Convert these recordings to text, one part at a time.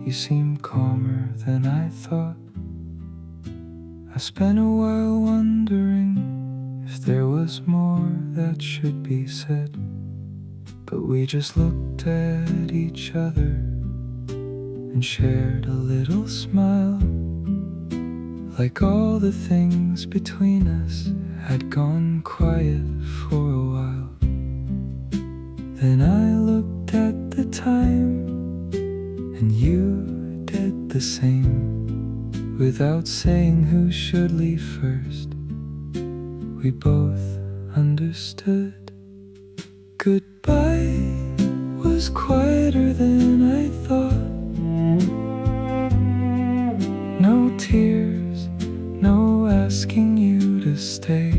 You seem calmer than I thought. I spent a while wondering if there was more that should be said, but we just looked at each other and shared a little smile, like all the things between us had gone quiet for a while. Then I looked at the time, and you did the same. Without saying who should leave first, we both understood. Goodbye was quieter than I thought. No tears, no asking you to stay.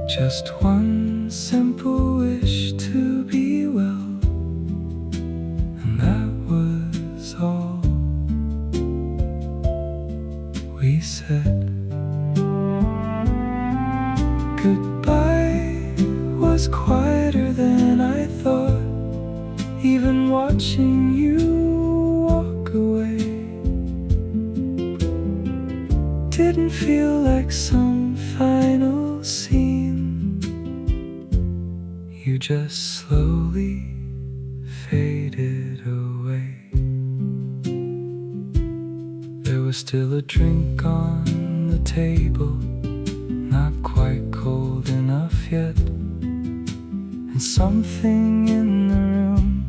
Just one simple wish to be well, and that was all we said. Goodbye was quieter than I thought. Even watching you walk away didn't feel like some final scene. You just slowly faded away. There was still a drink on the table, not quite cold enough yet, and something in the room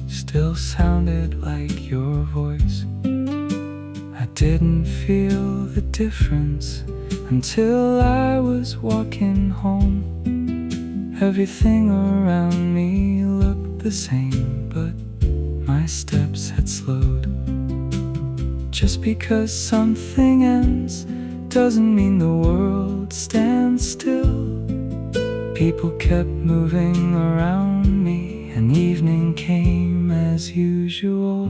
still sounded like your voice. I didn't feel the difference until I was walking home. Everything around me looked the same, but my steps had slowed. Just because something ends doesn't mean the world stands still. People kept moving around me, and evening came as usual.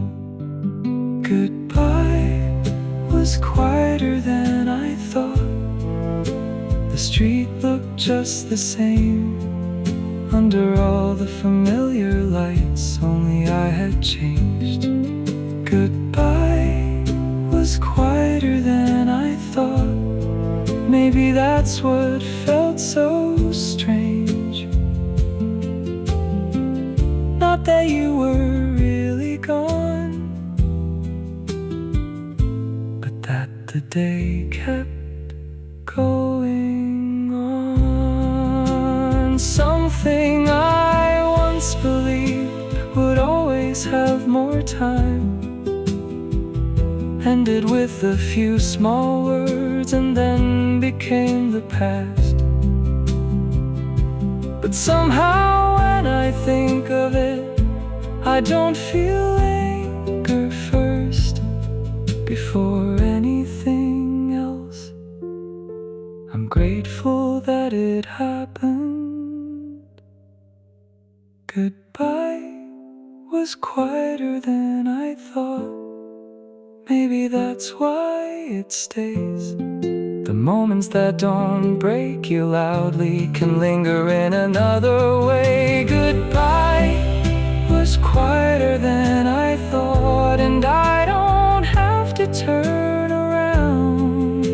Goodbye was quieter than I thought. The street looked just the same under all the familiar lights, only I had changed. Goodbye was quieter than I thought. Maybe that's what felt so strange. Not that you were really gone, but that the day kept going on. Something I once believed would always have more time ended with a few small words and then became the past. But somehow when I think of it, I don't feel anger first before anything else. I'm grateful that it happened. Goodbye was quieter than I thought. Maybe that's why it stays. The moments that don't break you loudly can linger in another way. Goodbye was quieter than I thought, and I don't have to turn around.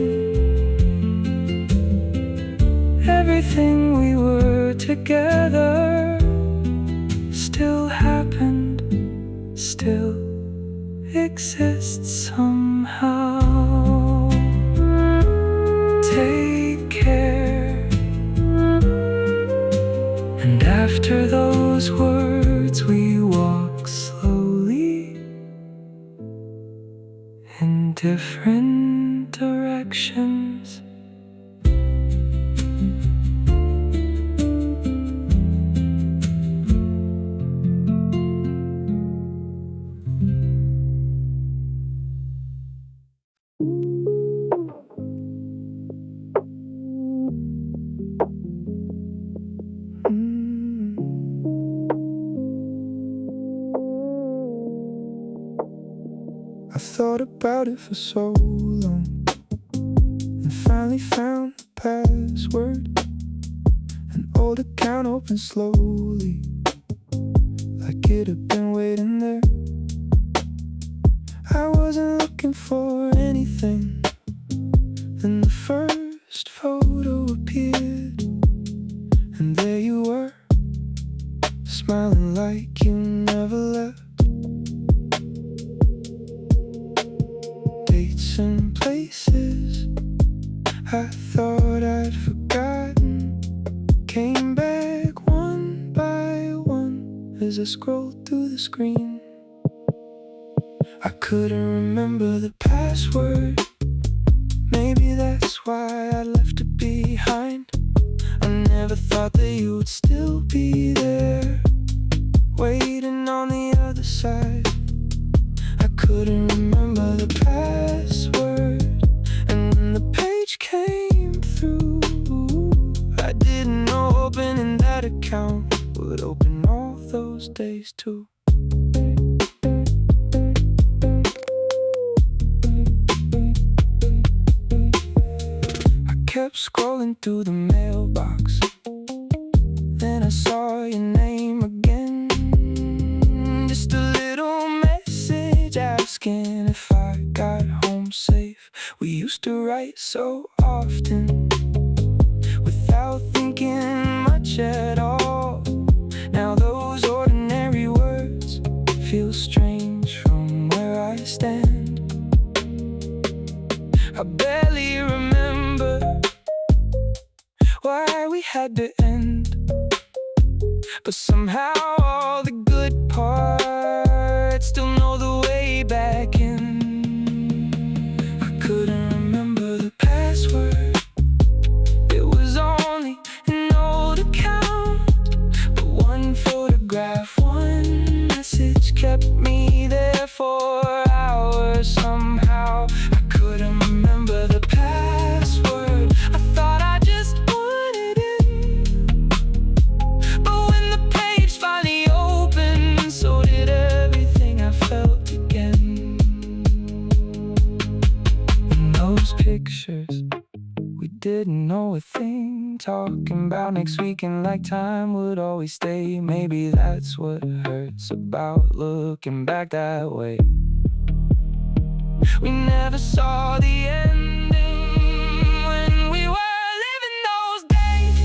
Everything we were together still happened, still exists somehow. Take care. And after those words we walk slowly in different directions. I thought about it for so long, and finally found the password. An old account opened slowly, like it have been waiting there. I wasn't looking for anything. Then the first photo appeared, and there you were, smiling like you never left. Dates and places I thought I'd forgotten came back one by one as I scrolled through the screen. I couldn't remember the password. Maybe that's why I left it behind. I never thought that you would still be there, waiting on the other side. I couldn't remember the password, and when the page came through, I didn't know opening that account would open all those days too. I kept scrolling through the mailbox, then I saw your name again. Just a little message asking if I got home safe. We used to write so often without thinking much at all. Now those ordinary words feel strange from where I stand. I barely remember why we had to end, but somehow all the good parts still know the way back in. I couldn't remember the password. It was only an old account, but one photograph, one message kept me there for hours. Somehow I couldn't remember the password. I thought I just wanted in, but when the page finally opened, so did everything I felt again. In those pictures, we didn't know a thing, talking about next week and like time would always stay. Maybe that's what hurts about looking back that way. We never saw the ending when we were living those days.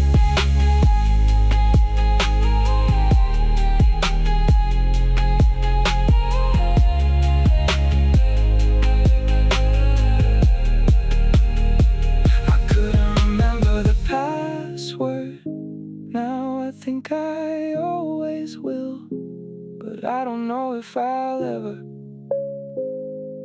I couldn't remember the password. Now I think I always will, but I don't know if I'll ever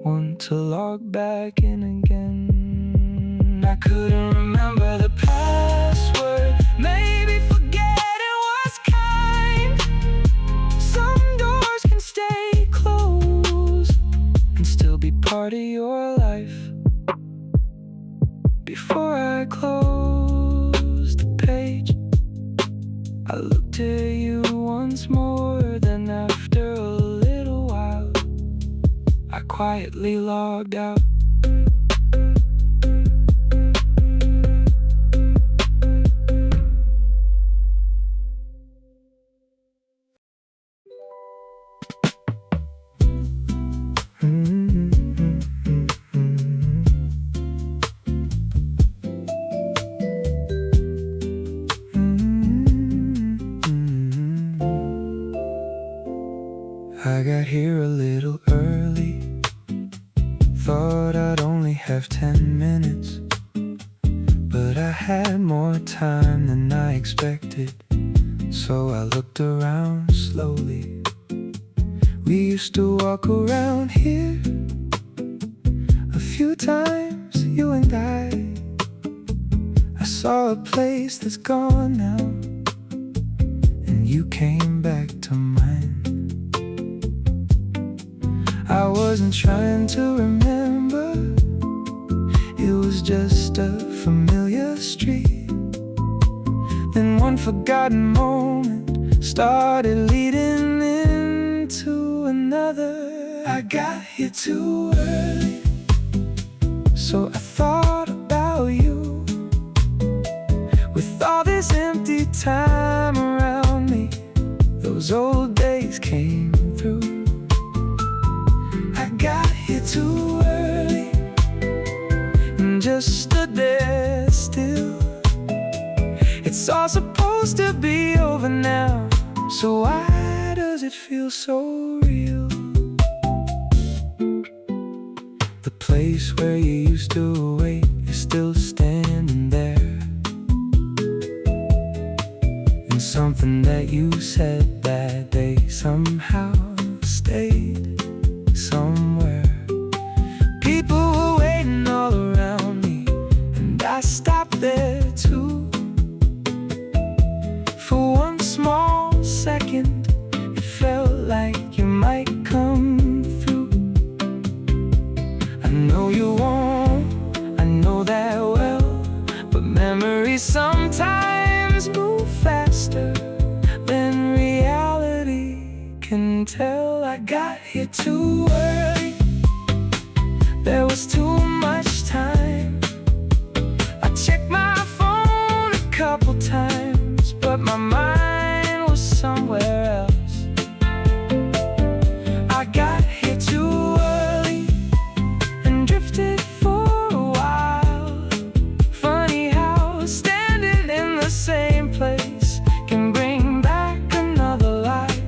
want to log back in again. I couldn't remember the password. Maybe forgetting was kind. Some doors can stay closed and still be part of your life. Before I closed the page, I looked at you once more. Then after a little while, I quietly logged out. I got here a little early. Thought I'd only have 10 minutes, but I had more time than I expected. So I looked around slowly. We used to walk around here a few times, you and I saw a place that's gone now, and you came back to mine. I wasn't trying to remember, it was just a familiar street. Then one forgotten moment started leading into another. I got here too early, so I thought about you. With all this empty time around me, those old days came just stood there still. It's all supposed to be over now, so why does it feel so real? The place where you used to wait is still standing there, and something that you said that day somehow stayed somewhere. People were waiting all around me, and I stopped there too. For one small second, it felt like you might come through. I know you won't, I know that well, but memories sometimes move faster than reality can tell. I got here too early, there was too much time. I checked my phone a couple times, but my mind was somewhere else. I got here too early and drifted for a while. Funny how standing in the same place can bring back another life.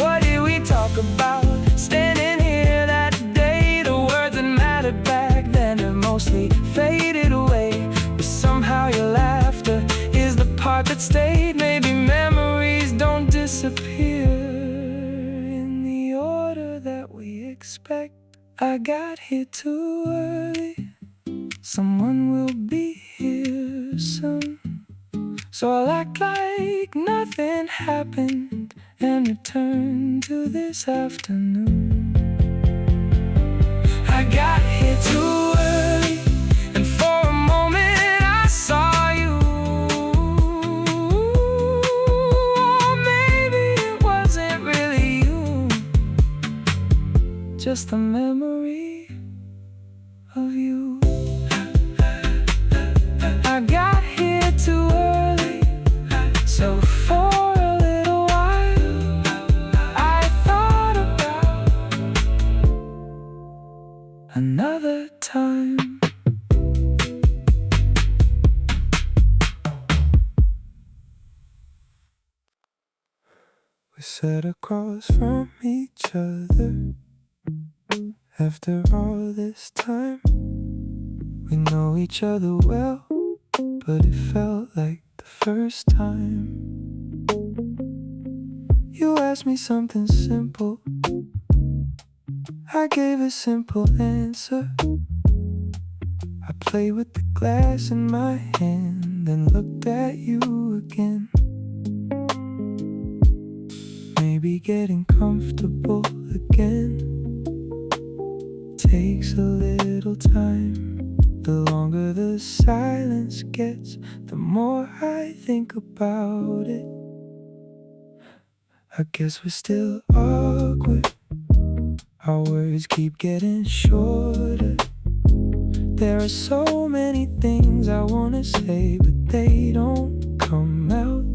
What did we talk about? Standing here that day, the words that mattered back then have mostly faded away. But somehow your laughter is the part that stayed. Maybe memories don't disappear in the order that we expect. I got here too early, someone will be here soon. So I'll act like nothing happened and return to this afternoon. I got here too early, and for a moment I saw you. Or maybe it wasn't really you, just the memory of you. I got here too early, so for a little while I thought about another time. We sat across from each other. After all this time, we know each other well, but it felt like the first time. You asked me something simple, I gave a simple answer. I played with the glass in my hand, then looked at you again. Maybe getting comfortable again takes a little time. The longer the silence gets, the more I think about it. I guess we're still awkward, our words keep getting shorter. There are so many things I wanna say, but they don't come out.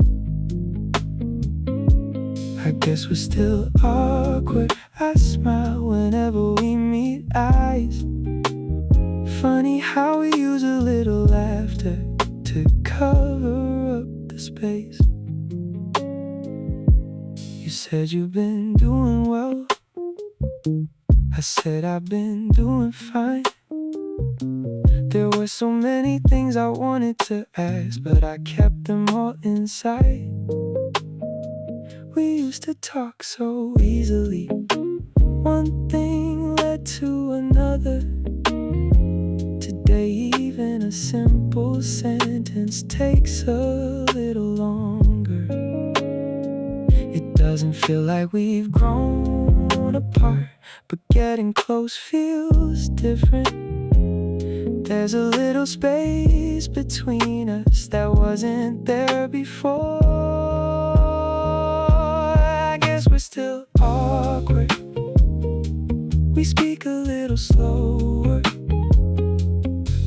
I guess we're still awkward. I smile whenever we meet eyes. Funny how we use a little laughter to cover up the space. You said you've been doing well, I said I've been doing fine. There were so many things I wanted to ask, but I kept them all inside. We used to talk so easily, one thing led to another. Today even a simple sentence takes a little longer. It doesn't feel like we've grown apart, but getting close feels different. There's a little space between us that wasn't there before. I guess we're still awkward, we speak a little slower.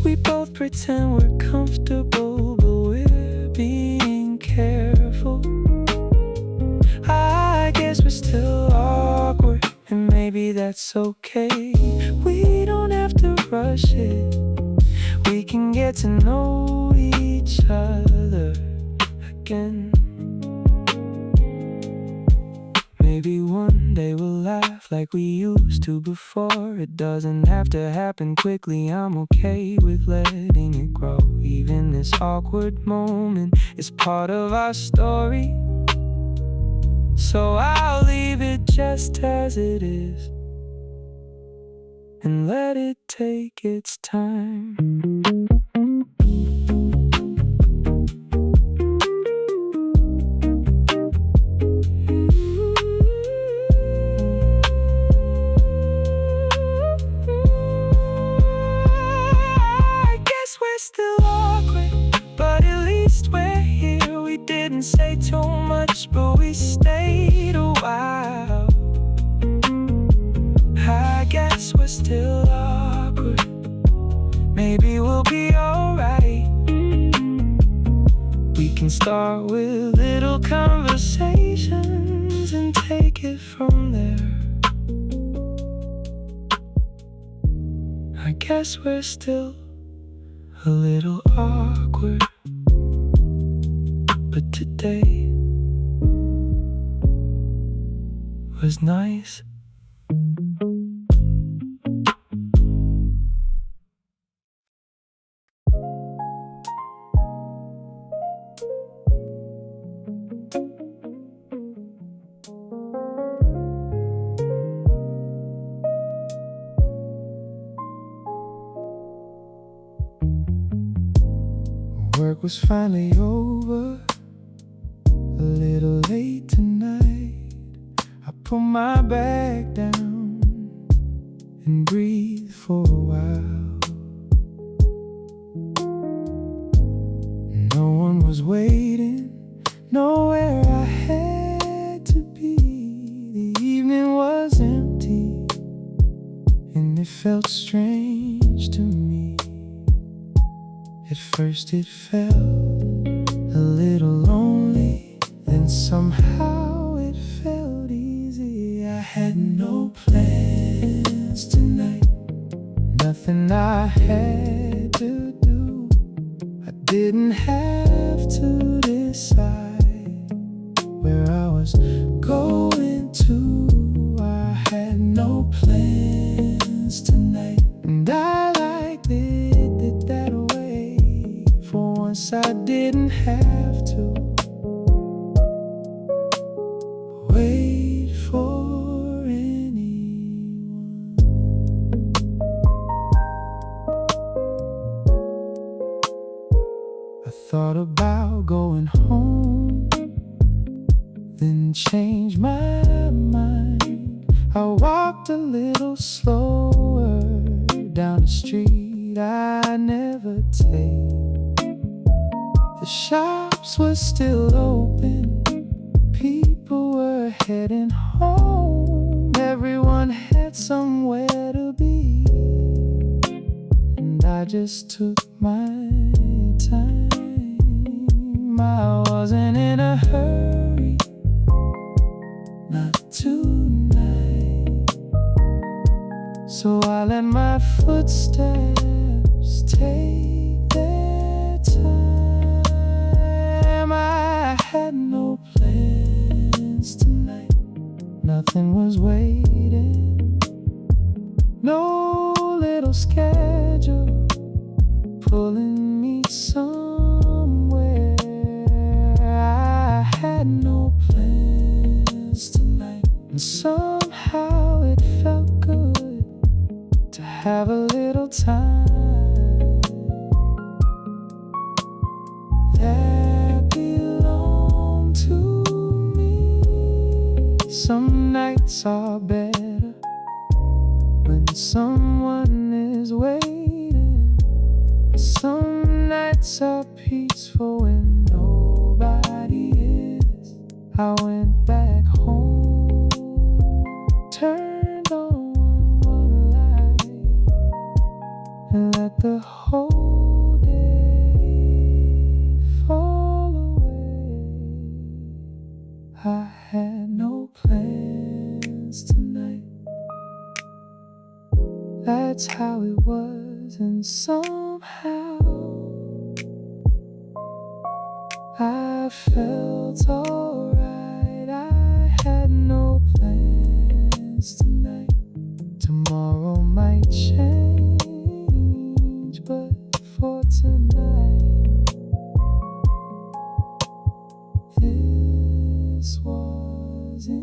We both pretend we're comfortable, but we're being careful. guess we're still awkward, and maybe that's okay. We don't rush it. We can get to know each other again. Maybe one day we'll laugh like we used to before. It doesn't have to happen quickly, I'm okay with letting it grow. Even this awkward moment is part of our story, so I'll leave it just as it is and let it take its time. Still awkward, but at least we're here. We didn't say too much, but we stayed a while. I guess we're still awkward. Maybe we'll be alright. We can start with little conversations and take it from there. I guess we're still a little awkward, but today was nice. Work was finally over, a little late tonight. I put my bag down and breathed for a while. No one was waiting, nowhere I had to be. The evening was empty and it felt strange to me. At first it felt a little lonely, then somehow it felt easy. I had no plans tonight, nothing I had to do. I didn't have to decide where I was going to. I had no plans tonight, and I liked it that way. For once I didn't have to wait for anyone. I thought about going home, then changed my mind. I walked a little slower down the street I never take. The shops were still open, people were heading home. Everyone had somewhere to be, and I just took my time. I wasn't in a hurry, not tonight, so I let my footsteps take their time. I had no plans tonight, nothing was waiting, no little schedule pulling me somewhere. I had no plans tonight, and somehow it felt good to have a little time that belonged to me. Some nights are better when someone is waiting. Some nights are peaceful when nobody is. I went back home, turned on one light, and let the whole day fall away. I had no plans tonight, that's how it was then somehow I felt alright. I had no plans tonight. Tomorrow might change, but for tonight, this was enough.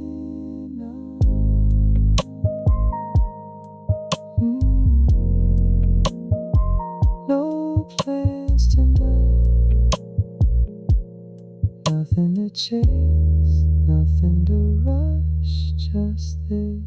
No plans tonight. Nothing to chase, nothing to rush, just this.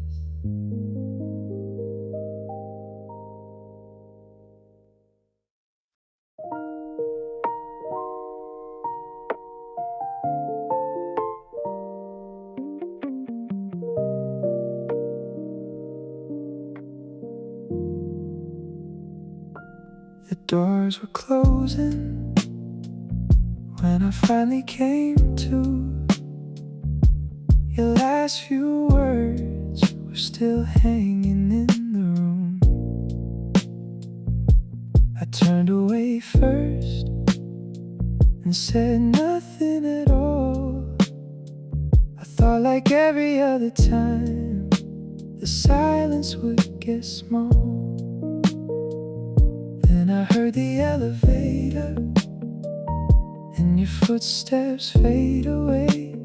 The doors were closing when I finally came to. Your last few words were still hanging in the room. I turned away first and said nothing at all. I thought like every other time the silence would get small. Then I heard the elevator and your footsteps fade away.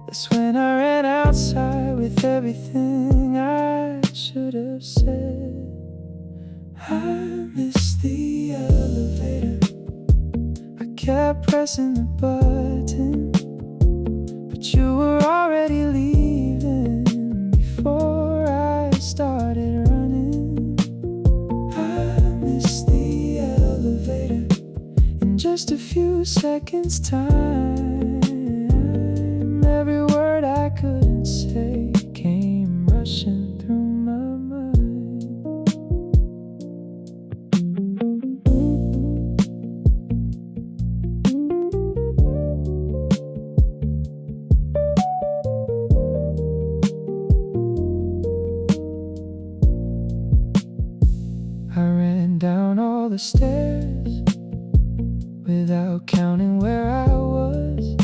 That's when I ran outside with everything I should have said. I missed the elevator. I kept pressing the button, but you were already leaving before I started running. I missed the elevator in just a few seconds' time. Every word I couldn't say came rushing through my mind. I ran down all the stairs without counting where I was.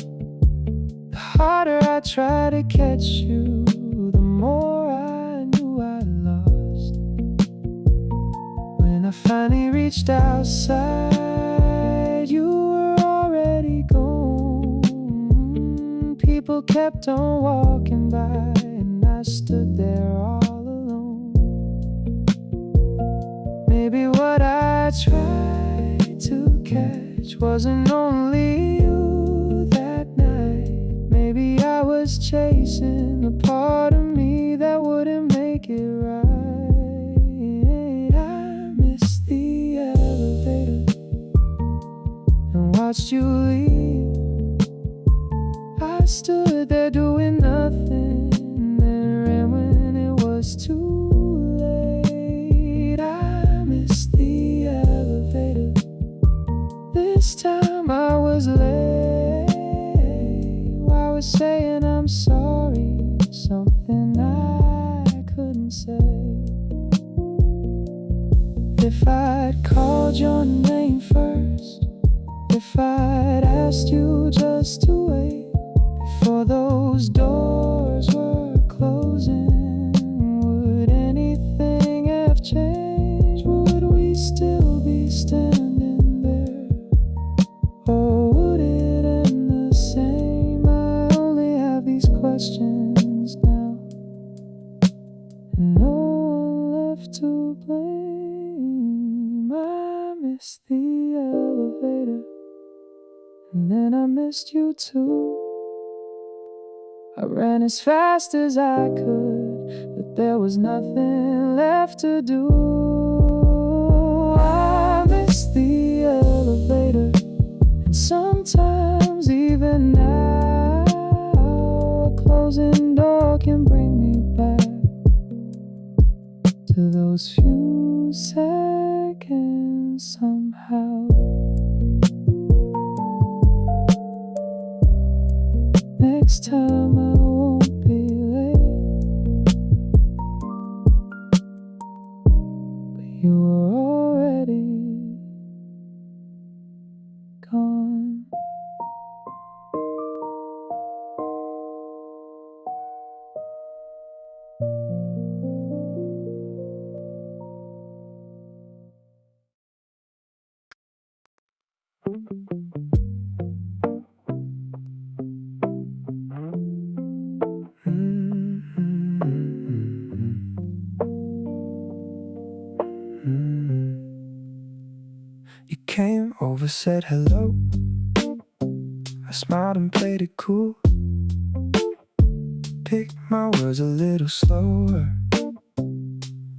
The harder I tried to catch you, the more I knew I lost. When I finally reached outside, you were already gone. People kept on walking by, and I stood there all alone. Maybe what I tried to catch wasn't only you that night. Maybe I was chasing a part of me that wouldn't make it right. I missed the elevator and watched you leave. I stood there doing nothing, then ran when it was too late. I missed the elevator. This time I was late. I was saying I'm sorry, something I couldn't say. If I'd called your name first, if I'd asked you just to wait before those doors were closing, would anything have changed? Would we still be standing there? Or would it end the same? I only have these questions now, and no one left to blame. I missed the elevator, and then I missed you too. I ran as fast as I could, but there was nothing left to do. I missed the elevator, and sometimes even now a closing door can bring me back to those few seconds somehow. Next time I won't be late, but you were all over said hello. I smiled and played it cool. Picked my words a little slower,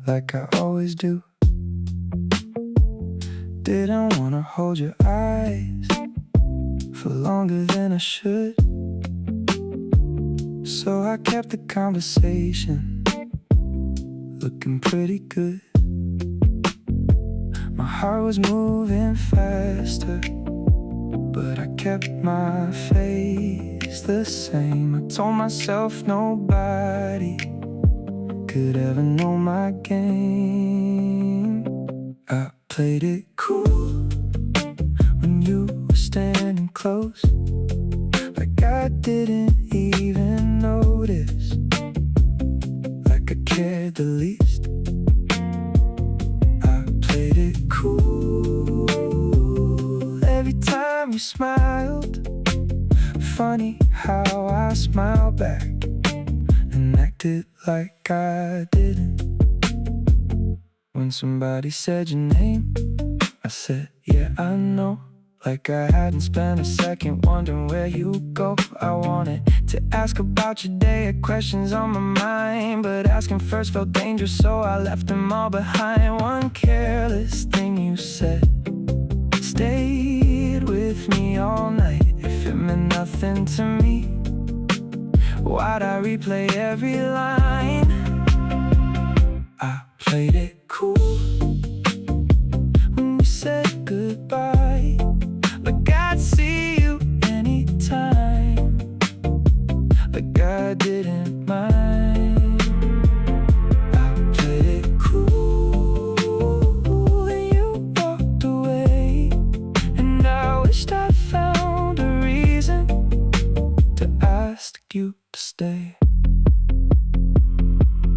like I always do. Didn't wanna hold your eyes for longer than I should, so I kept the conversation looking pretty good. My heart was moving faster, but I kept my face the same. I told myself nobody could ever know my game. I played it cool when you were standing close, like I didn't even notice, like I cared the least. I played it cool every time you smiled. Funny how I smiled back and acted like I didn't. When somebody said your name, I said, yeah, I know. Like I hadn't spent a second wondering where you go. I wanted to ask about your day, had questions on my mind, but asking first felt dangerous, so I left them all behind. One careless thing you said stayed with me all night. If it meant nothing to me, why'd I replay every line? I played it cool when you said goodbye, like I'd see you anytime, like I didn't mind. I played it cool and you walked away, and I wished I found a reason to ask you to stay.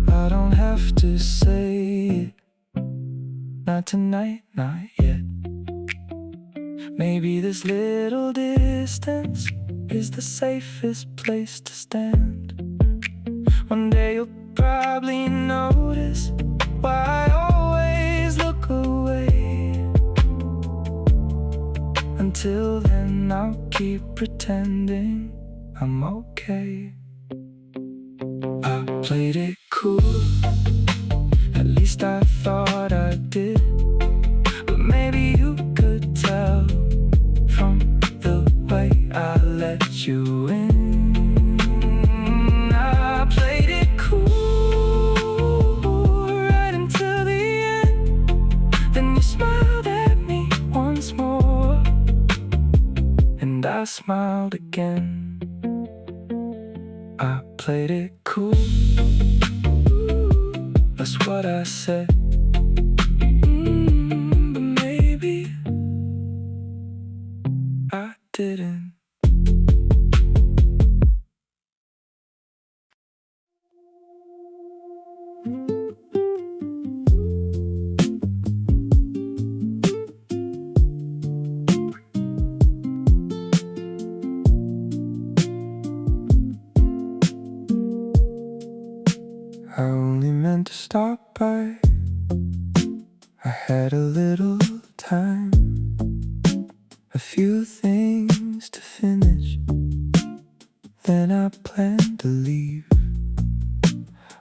I don't have to say it, not tonight, not yet. Maybe this little distance is the safest place to stand. One day you'll probably notice why I always look away. Until then I'll keep pretending I'm okay. I played it cool, at least I thought I did, but maybe you could tell from the way I let you in. I played it cool right until the end. Then you smiled at me once more, and I smiled again. I played it cool, that's what I said. But maybe I didn't. I only meant to stop by. I had a little time, a few things to finish, then I planned to leave.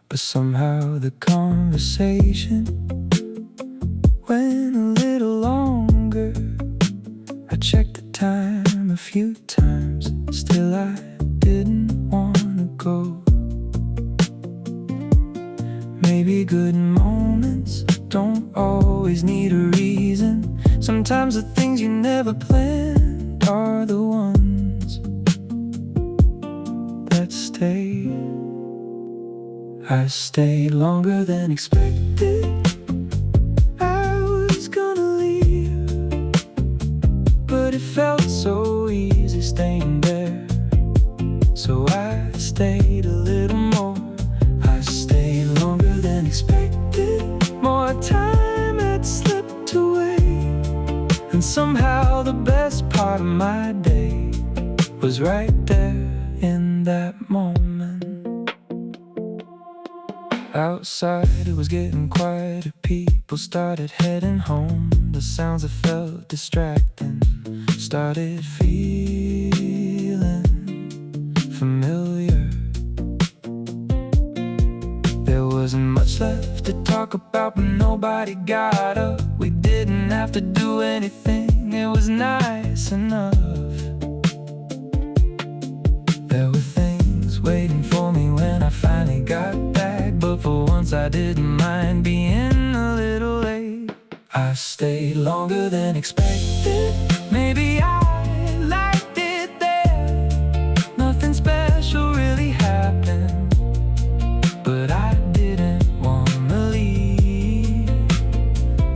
But somehow the conversation went a little longer. I checked the time a few times, still I didn't wanna go. Maybe good moments don't always need a reason. Sometimes the things you never planned are the ones that stay. I stayed longer than expected. I was gonna leave, but it felt so easy staying there, so I stayed a little more. I stayed longer than expected. More time had slipped away, and somehow the best part of my day was right there in that moment. Outside it was getting quieter, people started heading home. the sounds that felt distracting started feeling familiar. There wasn't much left to talk about, but nobody got up. We didn't have to do anything, it was nice enough. There were things waiting for me when I finally got back, but for once I didn't mind being a little late. I stayed longer than expected. Maybe I liked it there. Nothing special really happened, but I didn't wanna leave.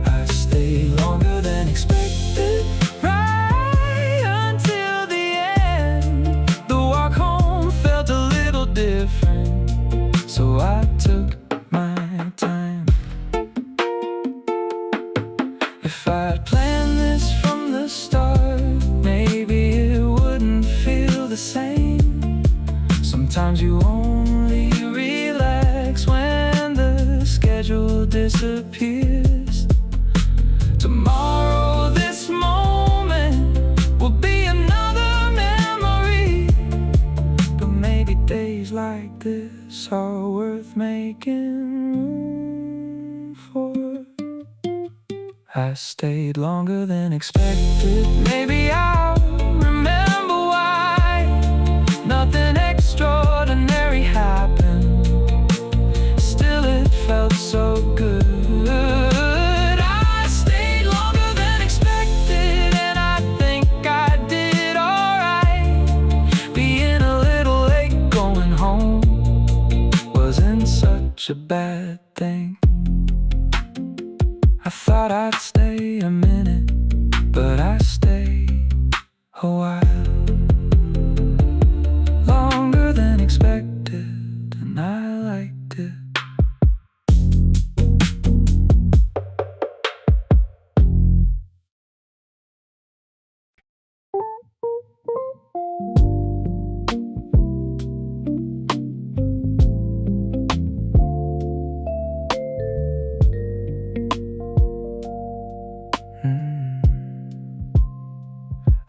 I stayed longer than expected, right until the end. The walk home felt a little different, so I took my time. If I'd planned this from the start, maybe it wouldn't feel the same. Sometimes you only relax when the schedule disappears. Tomorrow, this moment will be another memory, but maybe days like this are worth making room for. I stayed longer than expected. Maybe I'll remember why nothing extraordinary happened. Still, it felt so good. I stayed longer than expected, and I think I did alright. Being a little late going home wasn't such a bad thing. I thought I'd stay a minute, but I stayed a while. Longer than expected, and I liked it.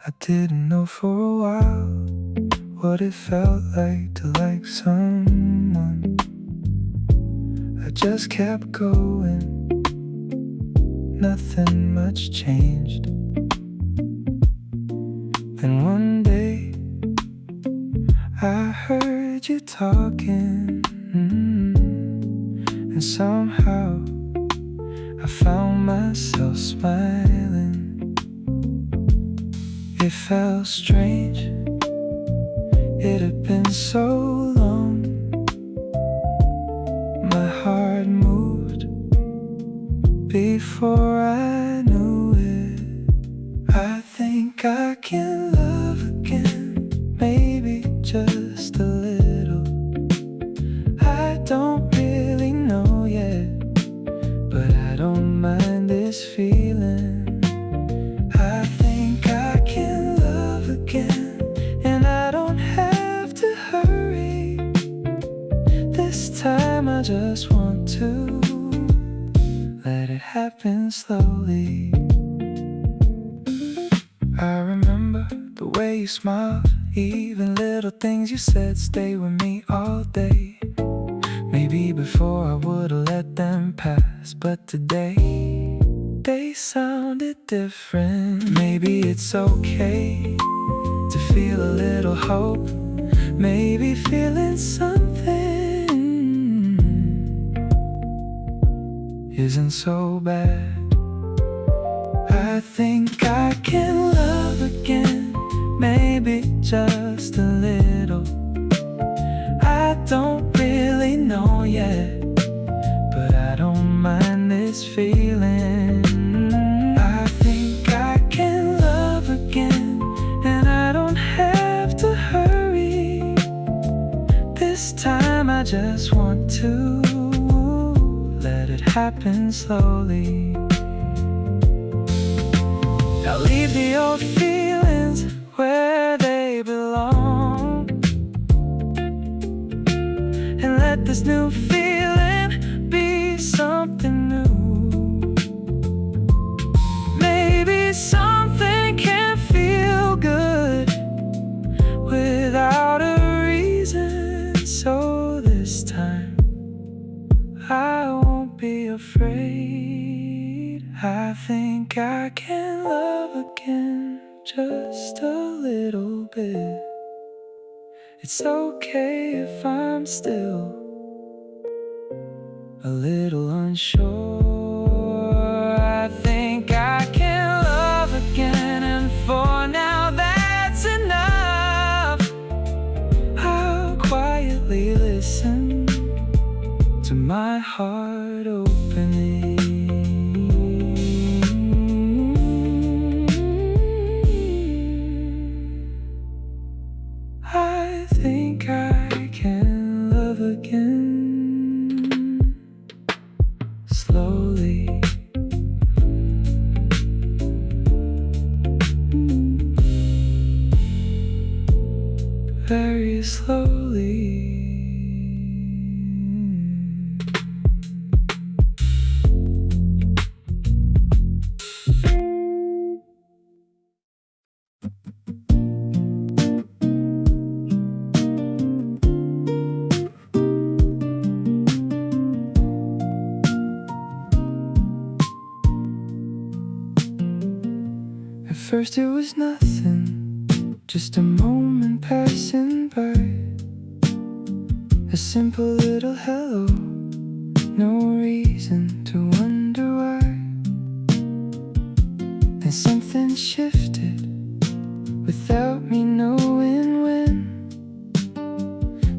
I didn't know for a while what it felt like to like someone. I just kept going, nothing much changed. Then one day I heard you talking, and somehow I found myself smiling. It felt strange, it had been so long. My heart moved before I knew it. I think I can love again, maybe just a little. I don't really know yet, but I don't mind this feeling. I think I can love again, and I don't have to hurry. This time I just want to let it happen slowly. I remember the way you smiled, even little things you said stay with me all day. Maybe before I would've let them pass, but today they sounded different. Maybe it's okay to feel a little hope. Maybe feeling something isn't so bad. I think I can love again, maybe just a little. I don't really know yet, but I don't mind this feeling. I think I can love again, and I don't have to hurry. This time I just want to let it happen slowly. Now leave the old feelings where they belong, and let this new feeling be something new. afraid. I think I can love again, just a little bit. It's okay if I'm still a little unsure. I think I can love again, and for now that's enough. I'll quietly listen to my heart opening. I think I can love again, slowly. Very slowly. At first it was nothing, just a moment passing by. A simple little hello, no reason to wonder why. Then something shifted without me knowing when.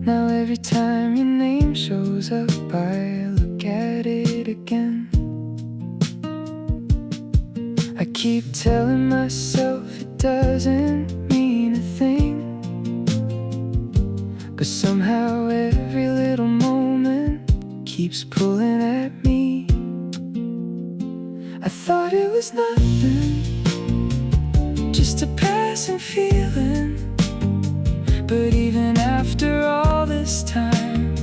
Now every time your name shows up, I look at it again. I keep telling myself it doesn't mean a thing, but somehow every little moment keeps pulling at me. I thought it was nothing, just a passing feeling, but even after all this time,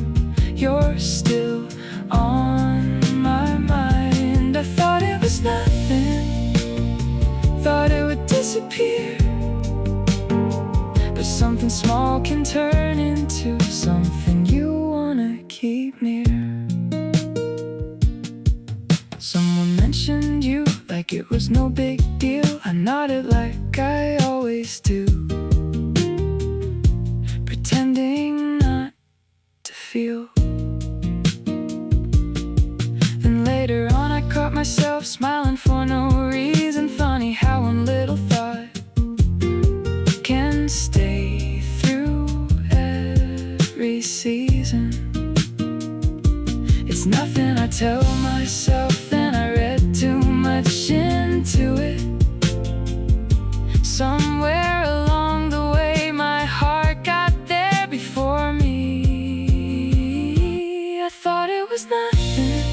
you're still on my mind. I thought it was nothing, thought it would disappear, but something small can turn into something you wanna keep near. Someone mentioned you like it was no big deal. I nodded like I always do, pretending not to feel. Then later on I caught myself smiling for no reason. Funny how one little thought can stay through every season. It's nothing, I tell myself, then I read too much into it. Somewhere along the way my heart got there before me. I thought it was nothing,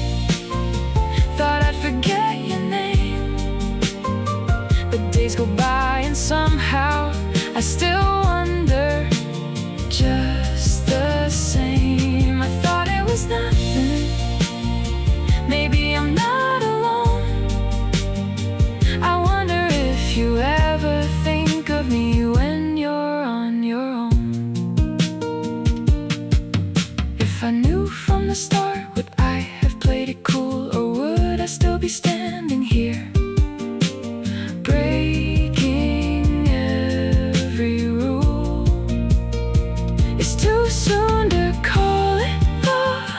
thought I'd forget your name, but days go by and somehow I still wonder just the same. I thought it was nothing, maybe I'm not alone. I wonder if you ever think of me when you're on your own. If I knew from the start, would I have played it cool, or would I still be standing here, breaking every rule? It's too soon to call it love,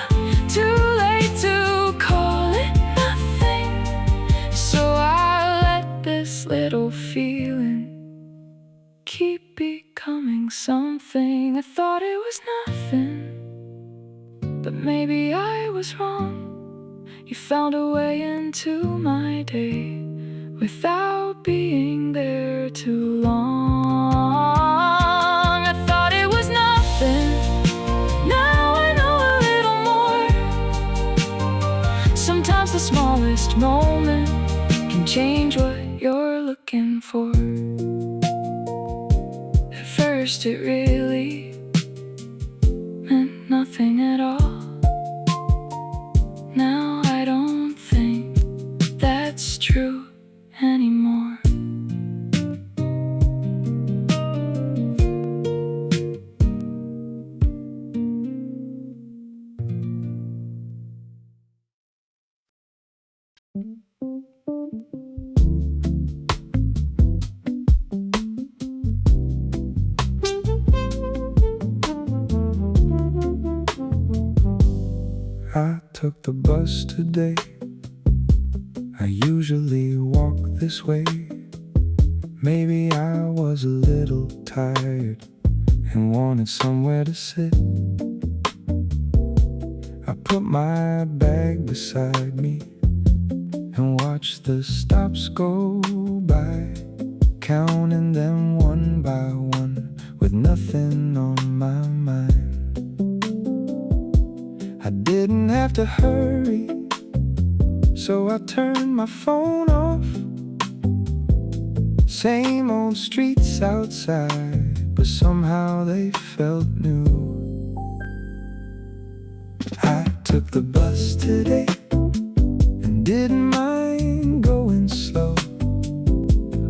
too late to call it nothing. So I let this little feeling keep becoming something. I thought it was nothing, but maybe I was wrong. You found a way into my day without being there too long. I thought it was nothing, now I know a little more. Sometimes the smallest moment can change what you're looking for. At first it really meant nothing at all. Now I don't think that's true anymore. I took the bus today. I usually walk this way. Maybe I was a little tired and wanted somewhere to sit. I put my bag beside me and watched the stops go by, counting them one by one with nothing on my mind. I didn't have to hurry, so I turned my phone off. Same old streets outside, but somehow they felt new. I took the bus today and didn't mind going slow.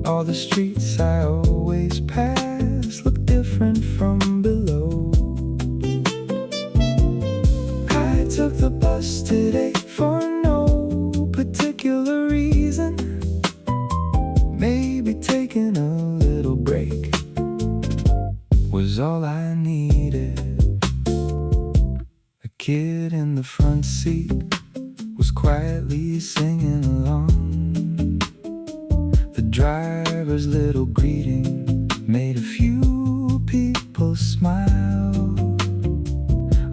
All the streets I always pass look different from below. I took the bus today for no particular reason. Maybe taking a little break was all I needed. A kid in the front seat was quietly singing along. The driver's little greeting made a few people smile.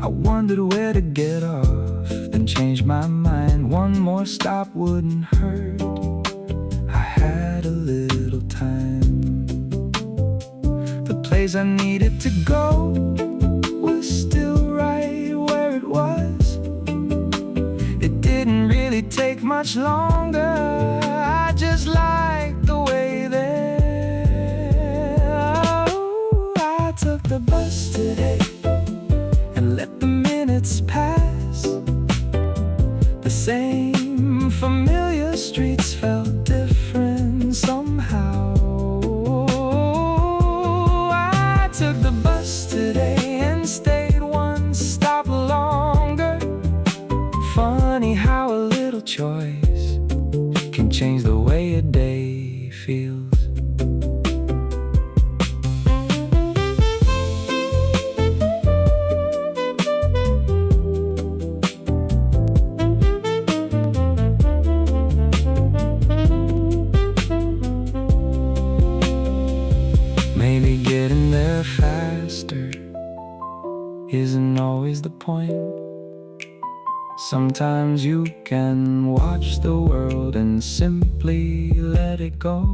I wondered where to get off, then changed my mind. One more stop wouldn't hurt. A little time. The place I needed to go was still right where it was. It didn't really take much longer. I just liked the way there. Oh, I took the bus today and let the minutes pass. The same familiar streets felt different somehow. I took the bus today and stayed one stop longer. Funny how a little choice can change the way a day feels. Maybe getting there faster isn't always the point. Sometimes you can watch the world and simply let it go.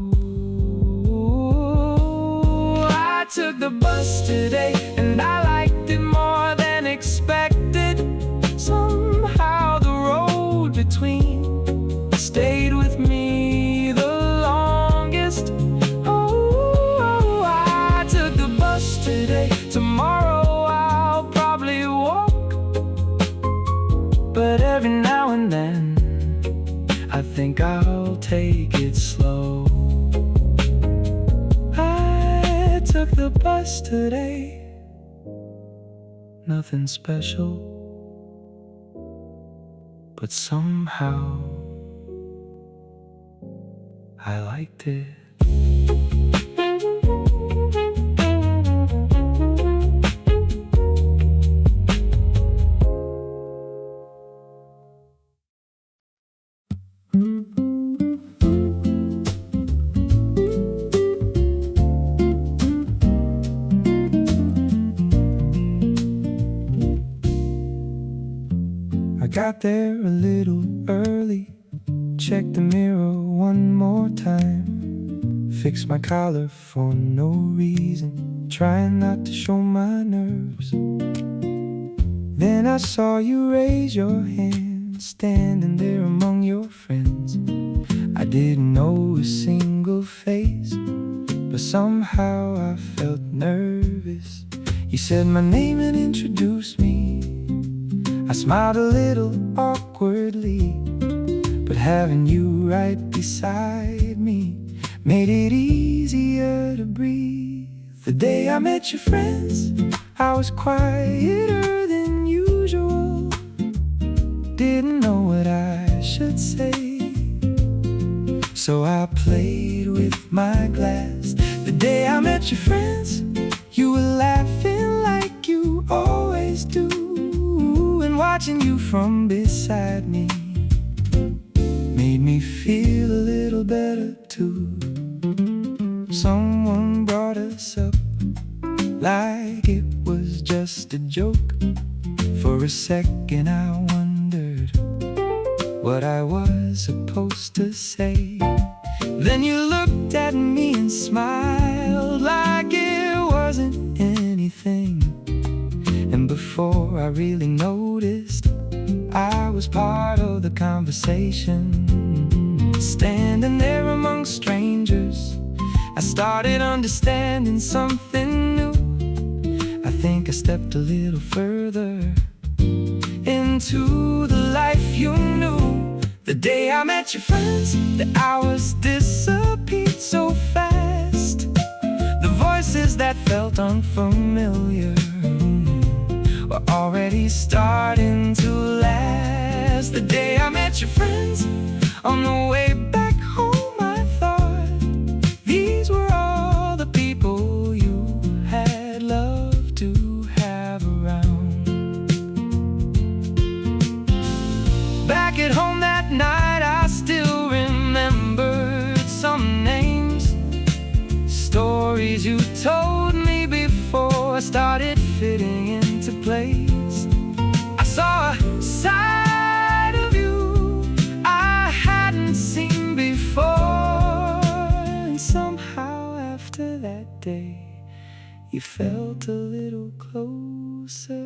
I took the bus today and I liked it more than expected. Somehow the road between stayed with me the longest. Today, tomorrow I'll probably walk, but every now and then I think I'll take it slow. I took the bus today, nothing special, but somehow I liked it. I got there a little early, checked the mirror one more time, fixed my collar for no reason, trying not to show my nerves. Then I saw you raise your hand, standing there among your friends. I didn't know a single face, but somehow I felt nervous. You said my name and introduced me. I smiled a little awkwardly, but having you right beside me made it easier to breathe. The day I met your friends, I was quieter than usual. Didn't know what I should say, so I played with my glass. The day I met your friends, you were laughing like you always do, and watching you from beside me made me feel a little better too. Someone brought us up like it was just a joke. For a second I wondered what I was supposed to say. Then you looked at me and smiled like it wasn't anything. And before I really noticed, I was part of the conversation. Standing there among strangers, I started understanding something new. I think I stepped a little further into the life you knew. The day I met your friends, the hours disappeared so fast. The voices that felt unfamiliar were already starting to last. The day I met your friends, on the way back home I thought these were all the people you had loved to have around. Back at home that night I still remembered some names, stories you told me before I started fitting into place. I saw a side of you I hadn't seen before, and somehow after that day you felt a little closer.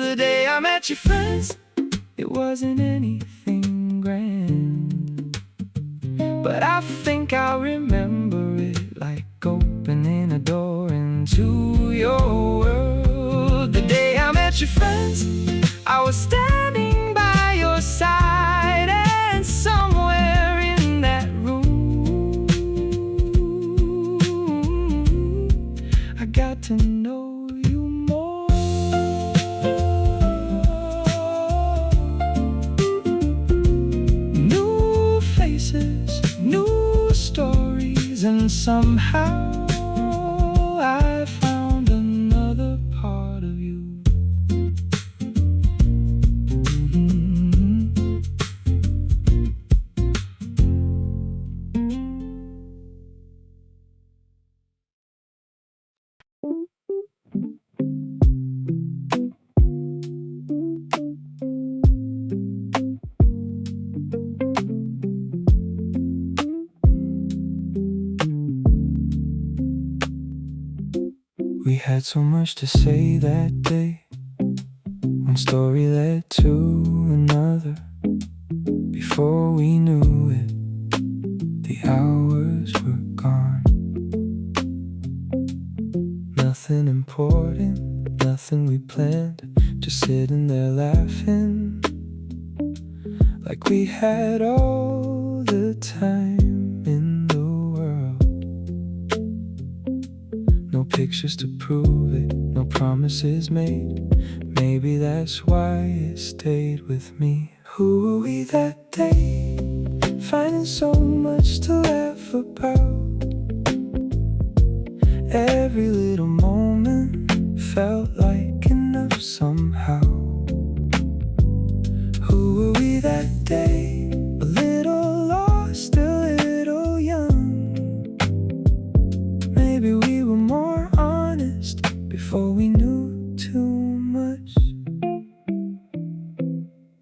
The day I met your friends, it wasn't anything grand, but I think I'll remember it like opening a door into your world. The day I met your friends, I was standing by your side, and somewhere in that room I got to know you more. New faces, new stories, and somehow I found another part of you. We had so much to say that day. One story led to another. Before we knew it, the hours were gone. Nothing important, nothing we planned, just sitting there laughing like we had all the time in the world. No pictures to prove it, no promises made. Maybe that's why it stayed with me. Who were we that day? Finding so much to laugh about. Every little moment felt like enough somehow. Who were we that day? A little lost, a little young. Maybe we were more honest before we knew too much.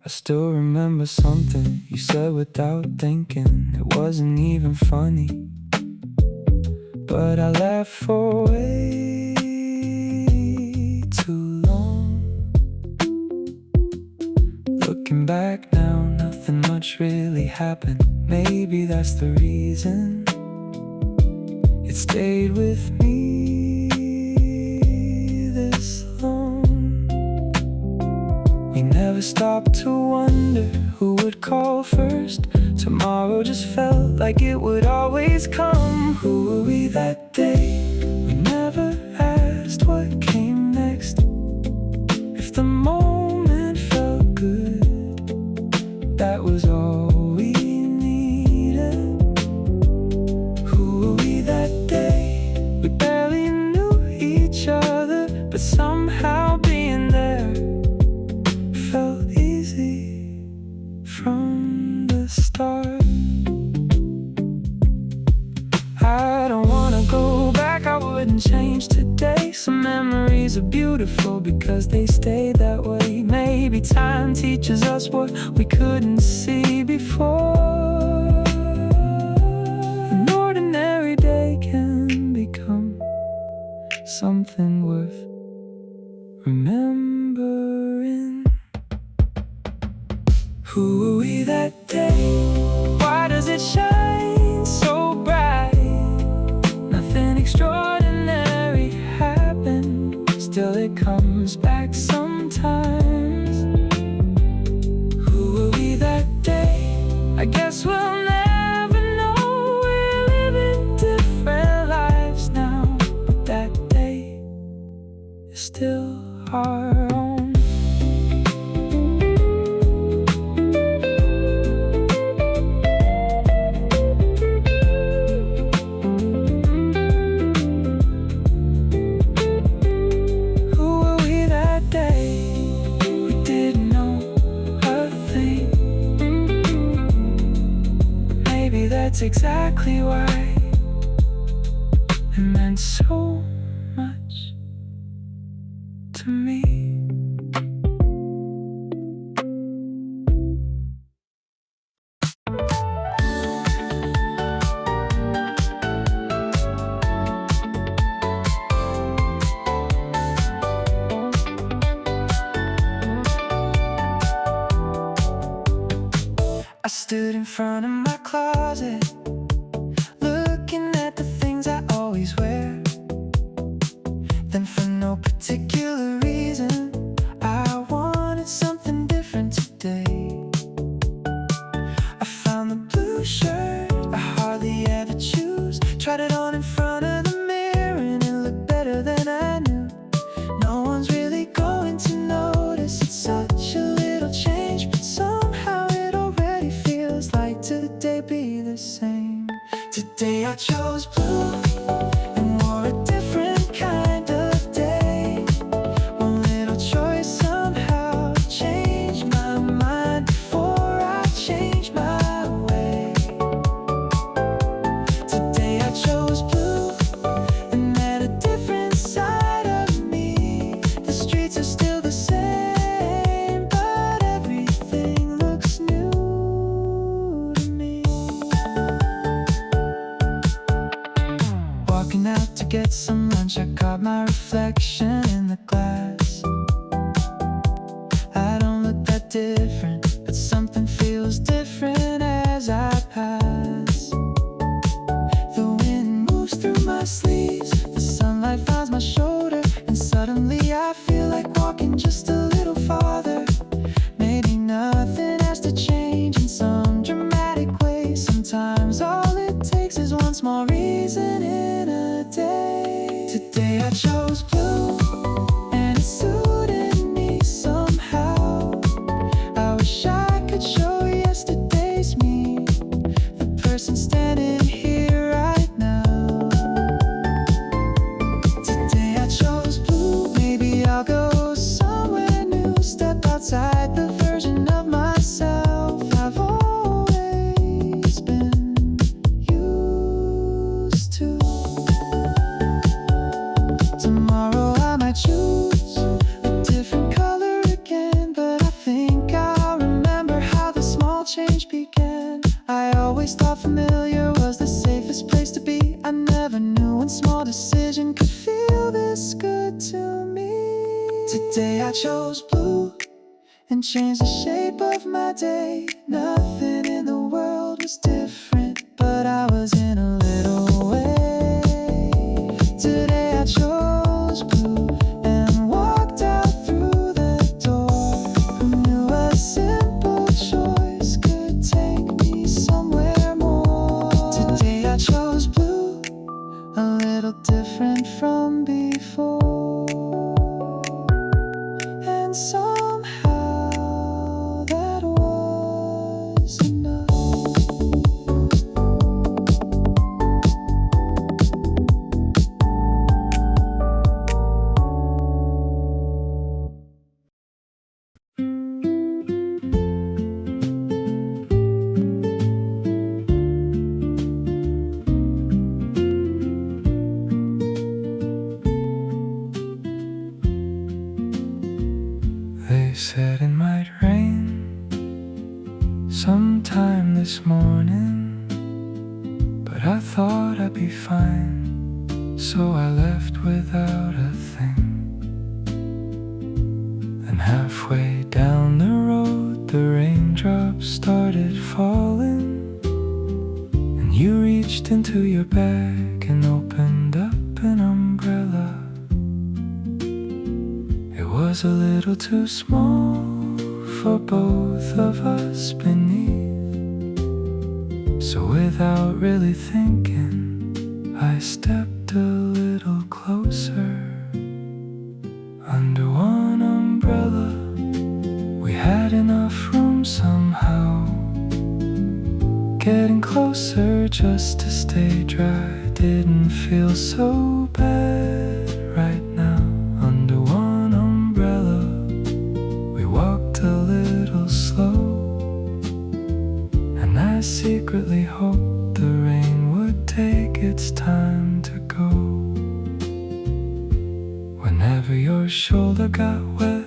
I still remember something you said without thinking. It wasn't even funny, but I laughed for way too long. Looking back now, nothing much really happened. Maybe that's the reason it stayed with me this long. We never stopped to wonder who would call first. Tomorrow just felt like it would always come. Who were we that day? We never asked what came next. If the moment felt good, that was all we needed. Who were we that day? We barely knew each other, but somehow being there are beautiful because they stay that way. Maybe time teaches us what we couldn't see before. An ordinary day can become something worth remembering. Who were we that day? Why does it shine so bright? Nothing extraordinary happened, still it comes back sometimes. Who were we that day? I guess we'll never know. We're living different lives now, but that day is still our own. That's exactly why it meant so much to me. I stood in front of my closet, looking at the things I always wear. Then for no particular reason, I wanted something different today. I found the blue shirt I hardly ever choose, tried it on in front of the mirror and it looked better than I knew. No one's really going to notice, it's such a little change, but somehow it already feels like today be the same. Today I chose blue and wore a different kind of day. One little choice somehow changed my mind before I changed my way. Today I chose blue and met a different side of me. The streets are still the same, but everything looks new to me. Walking out to get some lunch, I caught my reflection in the glass. I don't look that different, but something feels different as I pass. The wind moves through my sleeves, the sunlight finds my shoulder, and suddenly I feel like walking just a little farther. Maybe nothing has to change in some dramatic way. Sometimes all it takes is one small reason in a day. Today I chose blue and it suited me somehow. I wish I could show yesterday's me, the person standing here right now. Today I chose blue, maybe I'll go somewhere new, step outside the version of myself I've always been used to. Tomorrow I might choose a different color again, but I think I'll remember how the small change began. I always thought familiar was the safest place to be. I never knew one small decision could feel this good to me. Today I chose blue and changed the shape of my day. Nothing in the world was different, but I was in a little way. Today I chose blue and walked out through the door. Who knew a simple choice could take me somewhere more? Today I chose blue, a little different from before, and somehow that was enough. might rain sometime this morning, but I thought I'd be fine, so I left without a thing. Then halfway down the road, the raindrops started falling, and you reached into your bag and opened up an umbrella. It was a little too small for both of us beneath, so without really thinking, I stepped a little closer. Under one umbrella, we had enough room somehow. Getting closer just to stay dry didn't feel so bad right now. Under one umbrella, we walked a little slow, and I secretly hoped the rain would take its time to go. Whenever your shoulder got wet,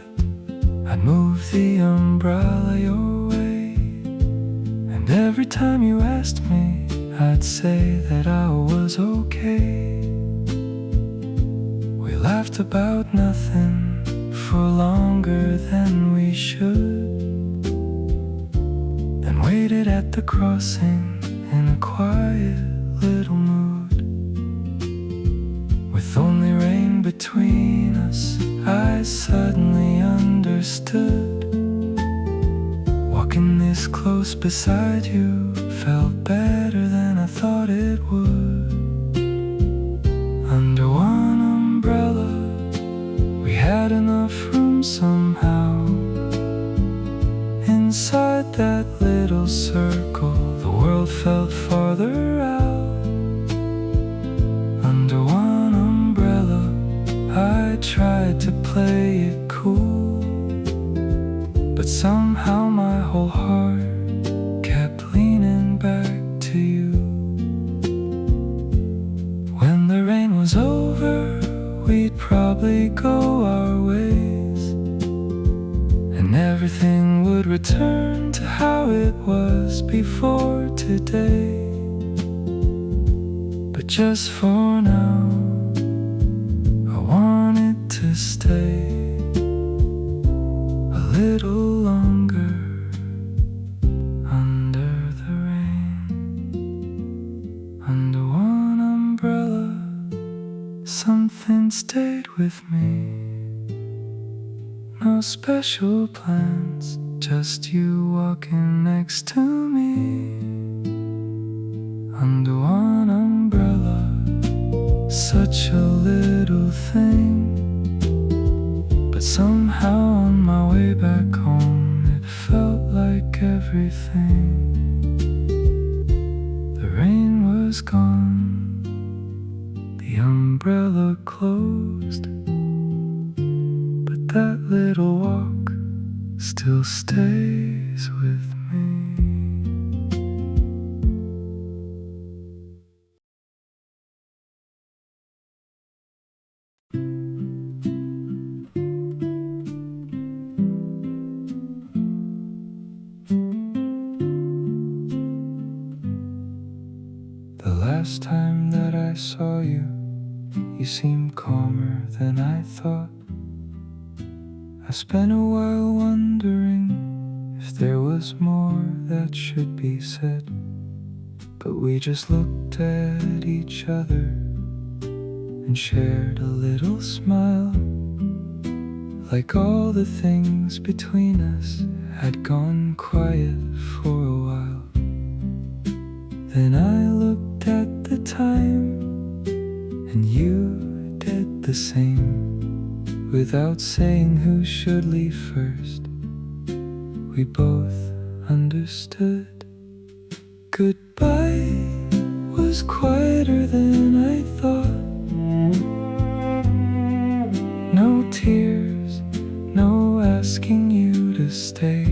I'd move the umbrella your way, and every time you asked me, I'd say that I was okay. We laughed about nothing for longer than we should, then waited at the crossing in a quiet little mood. With only rain between us, I suddenly understood. Walking this close beside you felt better than I thought it would. Under one umbrella, we had enough room somehow. Inside that little circle, the world felt farther out. Under one umbrella, I tried to play it cool, but somehow my whole heart kept leaning back to you. When the rain was over, we'd probably go our ways, and everything would return to how it was before today. But just for now, I wanted to stay a little longer under the rain. Under one umbrella, something stayed with me. No special plans, just you walking next to me. Under one umbrella, such a little thing, but somehow on my way back home it felt like everything. The rain was gone, the umbrella closed, but that little walk still stays with me. The last time that I saw you, you seemed calmer than I thought. I spent a while wondering if there was more that should be said, but we just looked at each other and shared a little smile, like all the things between us had gone quiet for a while. Then I looked at the time, and you did the same. Without saying who should leave first, we both understood. Goodbye was quieter than I thought. No tears, no asking you to stay.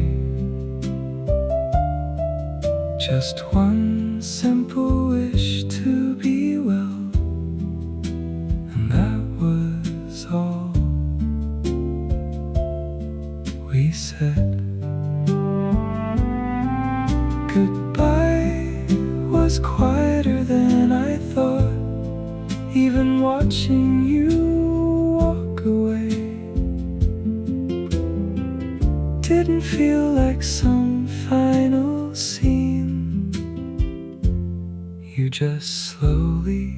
Just one simple wish to be well, and that was all we said. Goodbye was quieter than I thought. Even watching you walk away didn't feel like some final scene. You just slowly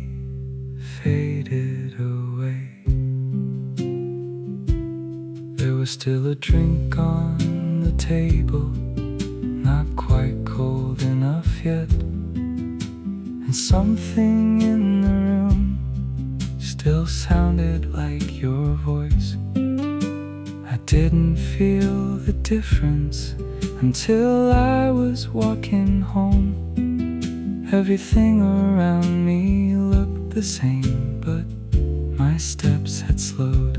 faded away. There was still a drink on the table, not quite cold enough yet, and something in the room still sounded like your voice. I didn't feel the difference until I was walking home. Everything around me looked the same, but my steps had slowed.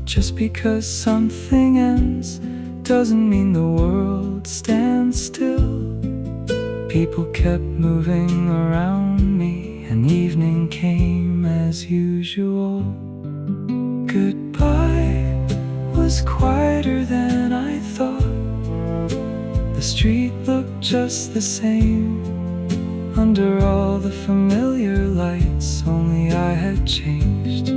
Just because something ends doesn't mean the world stands still. People kept moving around me, and evening came as usual. Goodbye was quieter than I thought. The street looked just the same under all the familiar lights, only I had changed.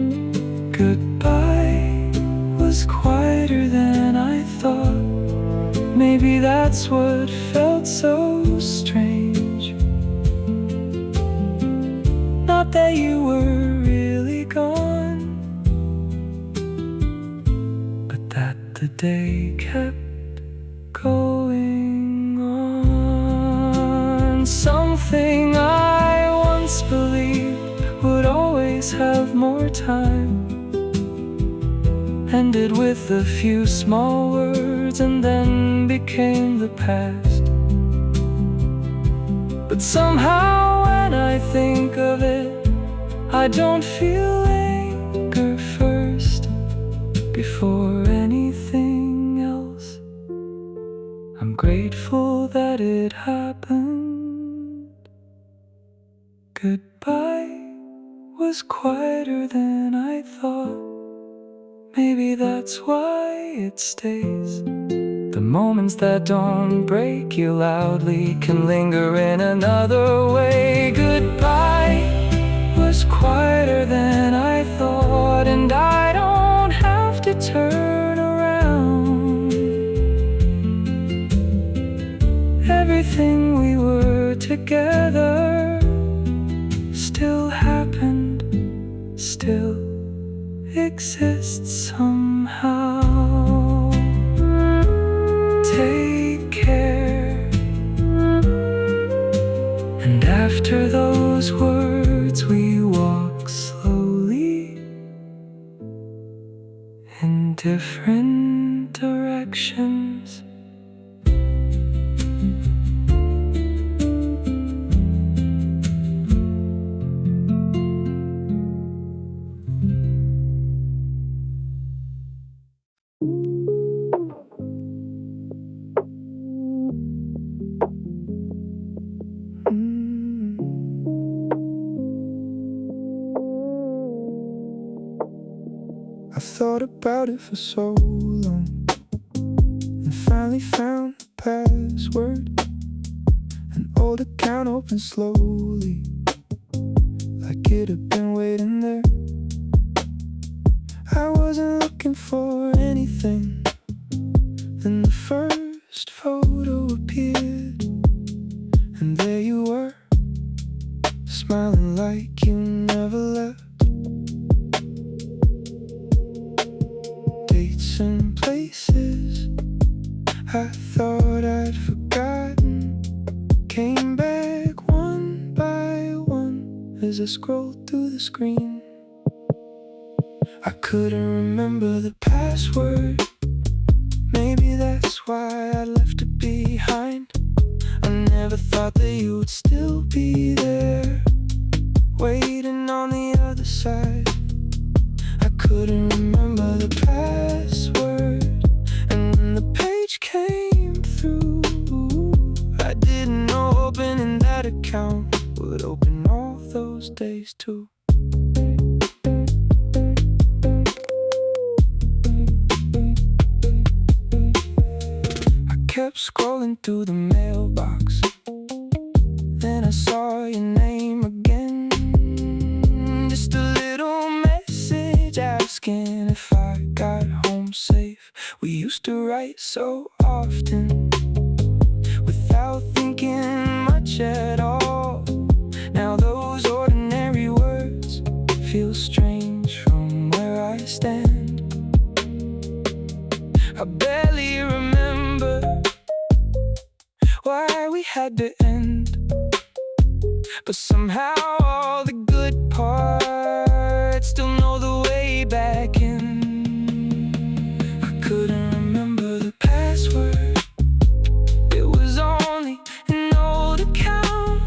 Goodbye was quieter than I thought. Maybe that's what felt so strange. Not that you were really gone, but that the day kept going on. Something I once believed would always have more time ended with a few small words and then became the past. But somehow when I think of it, I don't feel anger first before anything else. I'm grateful that it happened. Goodbye was quieter than I thought. Maybe that's why it stays. The moments that don't break you loudly can linger in another way. Goodbye was quieter than I thought, and I don't have to turn around. Everything we were together still happened, still exists somehow. Take care. And after those words we walk slowly in different directions. I thought about it for so long, and finally found the password. An old account opened slowly, like it had been waiting there. I wasn't looking for anything, then the first photo appeared, and there you were, smiling like you never left. Dates and places I thought I'd forgotten came back one by one as I scrolled through the screen. I couldn't remember the password. Maybe that's why I left it behind. I never thought that you would still be there, waiting on the other side. I couldn't remember the password, and when the page came through, I didn't know opening that account would open all those days too. I kept scrolling through the mailbox. Then I saw your name again. Just a little message asking if I got home safe. We used to write so often without thinking much at all. Now those ordinary words feel strange from where I stand. I barely remember why we had to end, but somehow all the good parts still know the way back in. I couldn't remember the password. It was only an old account,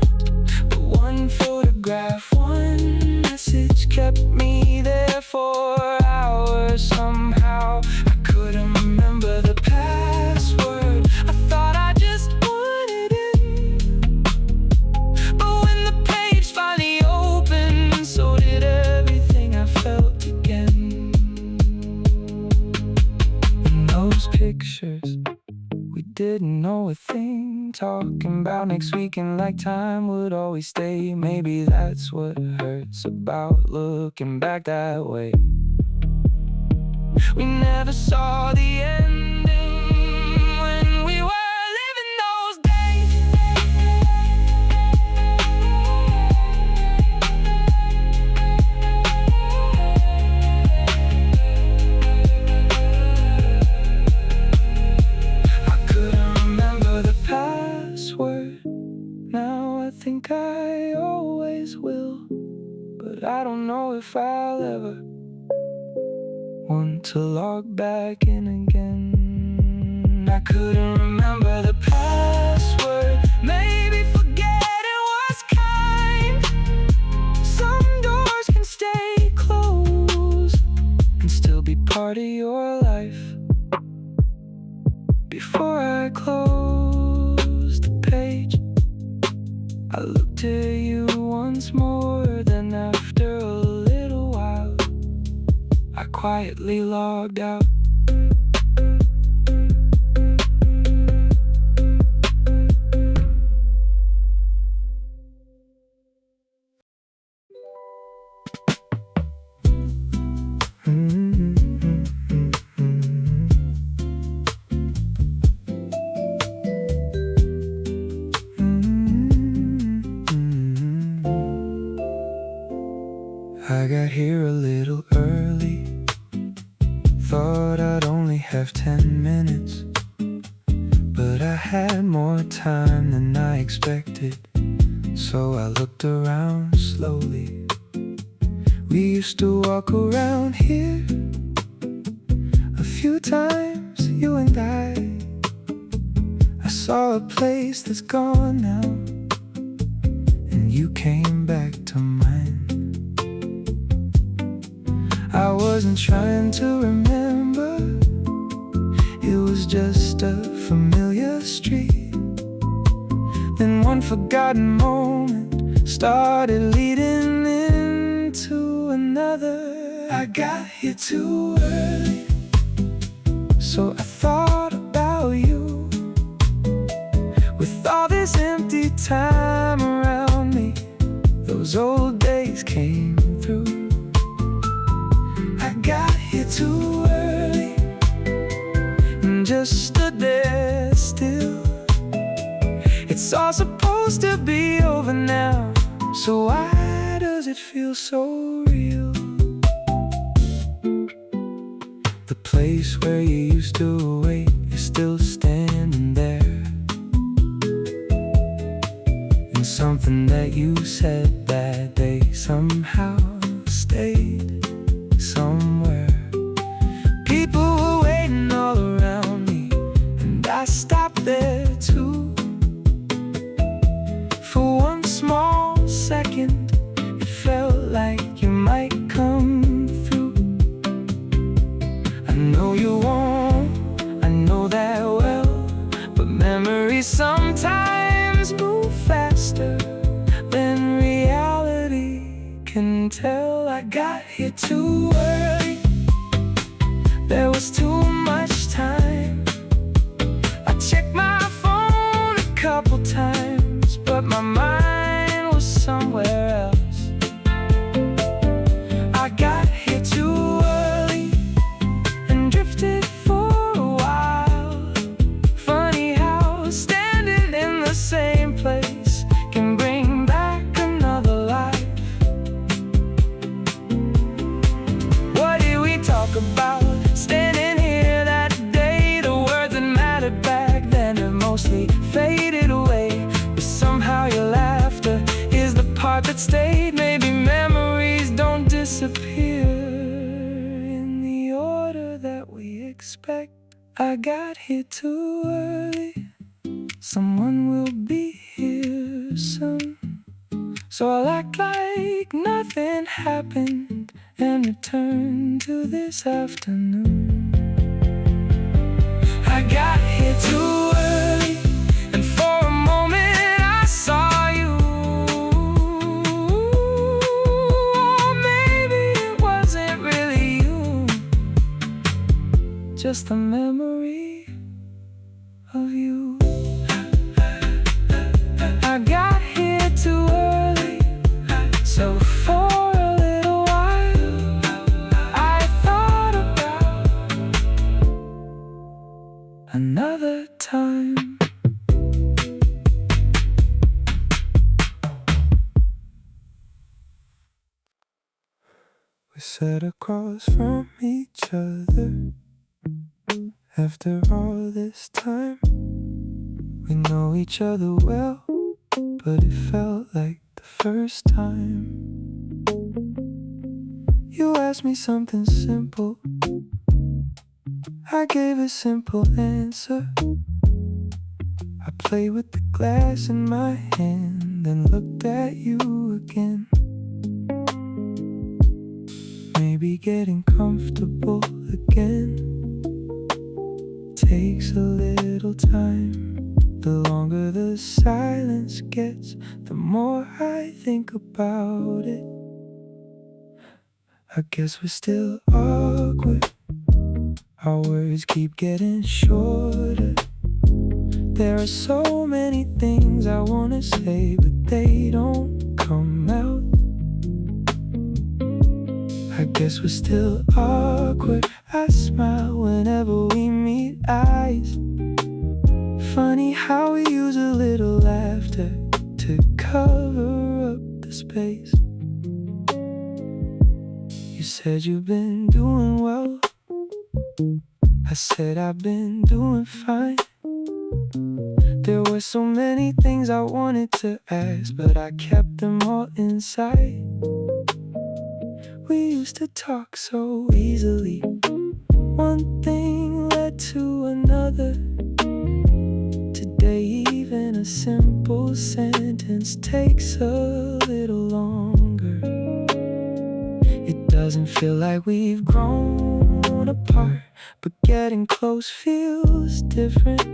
but one photograph, one message kept me there for hours. Somehow I couldn't remember the password. I thought I just wanted in, but when the page finally opened, so did everything I felt again. In those pictures, we didn't know a thing, talking about next week and like time would always stay. Maybe that's what hurts about looking back that way. We never saw the ending when we were living those days. I couldn't remember the password. Now I think I always will, but I don't know if I'll ever want to log back in again. I couldn't remember the password. Maybe forgetting was kind. Some doors can stay closed and still be part of your life. Before I closed the page, I looked at you once more. Then after a little while, I quietly logged out. I got here a little early. Thought I'd only have 10 minutes, but I had more time than I expected. So I looked around slowly. We used to walk around here a few times, you and I saw a place that's gone now, and you came back to mine. I wasn't trying to remember, it was just a familiar street. Then one forgotten moment started leading into another. I got here too early, so I thought about you. With all this empty time around me, those old days came through. I got here too early and just stood there still. It's all supposed to be over now, so why does it feel so real? The place where you used to wait is still standing there, and something that you said that day somehow stayed somewhere. People were waiting all around me, and I stopped there too. For one small second, it felt like you might come through. I know you won't, I know that well, but memories sometimes move faster than reality can tell. I got here too early, there was too much time. I checked my mostly faded away. But somehow your laughter is the part that stayed. Maybe memories don't disappear in the order that we expect. I got here too early, someone will be here soon. So I'll act like nothing happened and return to this afternoon. I got here too early, and for a moment I saw you. Or maybe it wasn't really you, just a memory of you. I got here too early, so for a little while I thought about another time. We sat across from each other. After all this time, we know each other well, but it felt like the first time. You asked me something simple, I gave a simple answer. I played with the glass in my hand, then looked at you again. Maybe getting comfortable again takes a little time. The longer the silence gets, the more I think about it. I guess we're still awkward, our words keep getting shorter. There are so many things I wanna say, but they don't come out. I guess we're still awkward. I smile whenever we meet eyes. Funny how we use a little laughter to cover up the space. You said you've been doing well, I said I've been doing fine. There were so many things I wanted to ask, but I kept them all inside. We used to talk so easily, one thing led to another. Today even a simple sentence takes a little longer. It doesn't feel like we've grown apart, but getting close feels different.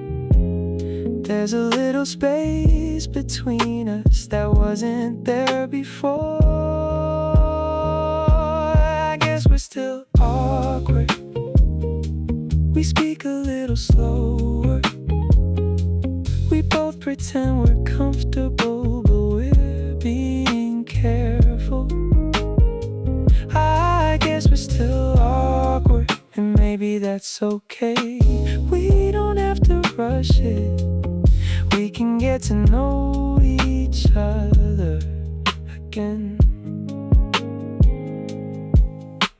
There's a little space between us that wasn't there before. I guess we're still awkward, we speak a little slower. We both pretend we're comfortable, but we're being careful. I guess we're still awkward, and maybe that's okay. We don't have to rush it, we can get to know each other again.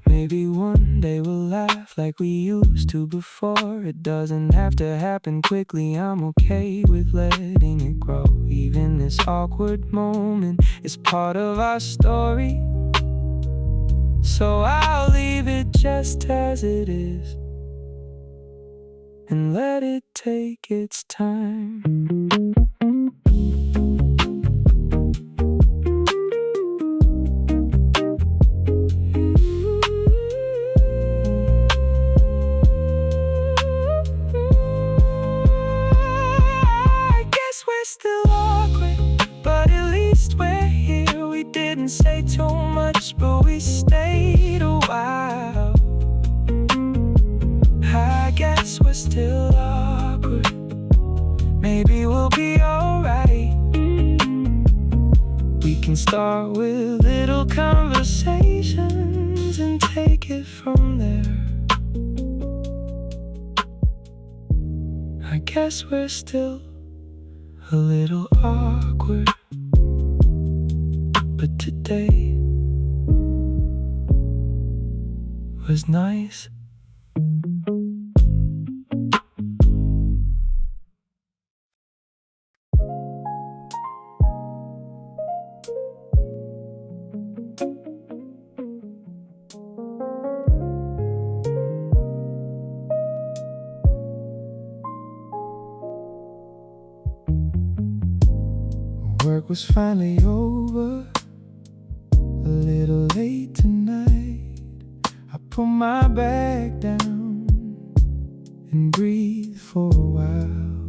Maybe one day we'll laugh like we used to before. It doesn't have to happen quickly, I'm okay with letting it grow. Even this awkward moment is part of our story, so I'll leave it just as it is and let it take its time. Still awkward, but at least we're here. We didn't say too much, but we stayed a while. I guess we're still awkward, maybe we'll be alright. We can start with little conversations and take it from there. I guess we're still a little awkward, but today was nice. Work was finally over, a little late tonight. I put my bag down and breathe for a while.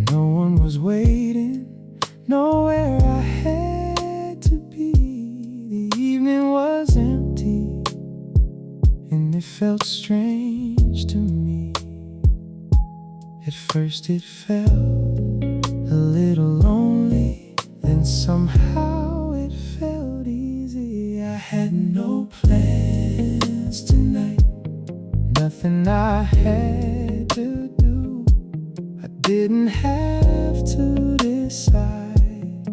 No one was waiting, nowhere I had to be. The evening was empty, and it felt strange to me. At first it felt a little lonely, then somehow it felt easy. I had no plans tonight, nothing I had to do. I didn't have to decide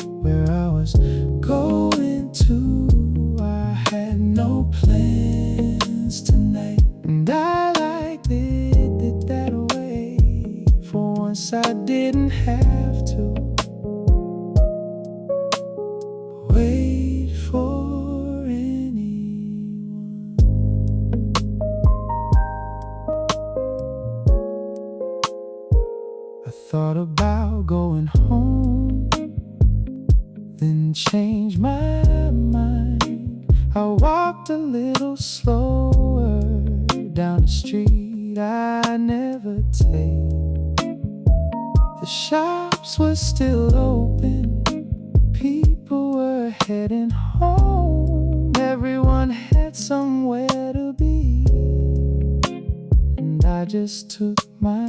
where I was going to. I had no plans tonight, and I liked it that way. For once I didn't have to wait for anyone. I thought about going home, then changed my mind. I walked a little slower down the street I never take. The shops were still open, people were heading home. Everyone had somewhere to be, and I just took my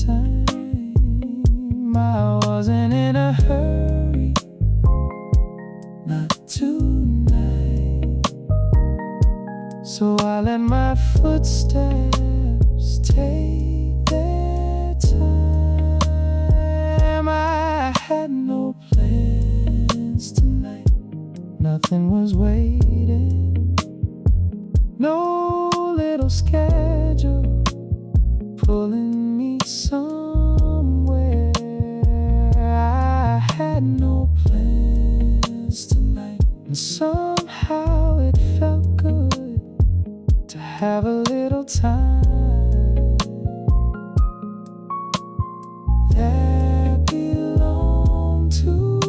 time. I wasn't in a hurry, not tonight. So I let my footsteps take their time. I had no plans tonight, nothing was waiting, no little schedule pulling me somewhere. I had no plans tonight, and somehow it felt good to have a little time that belonged to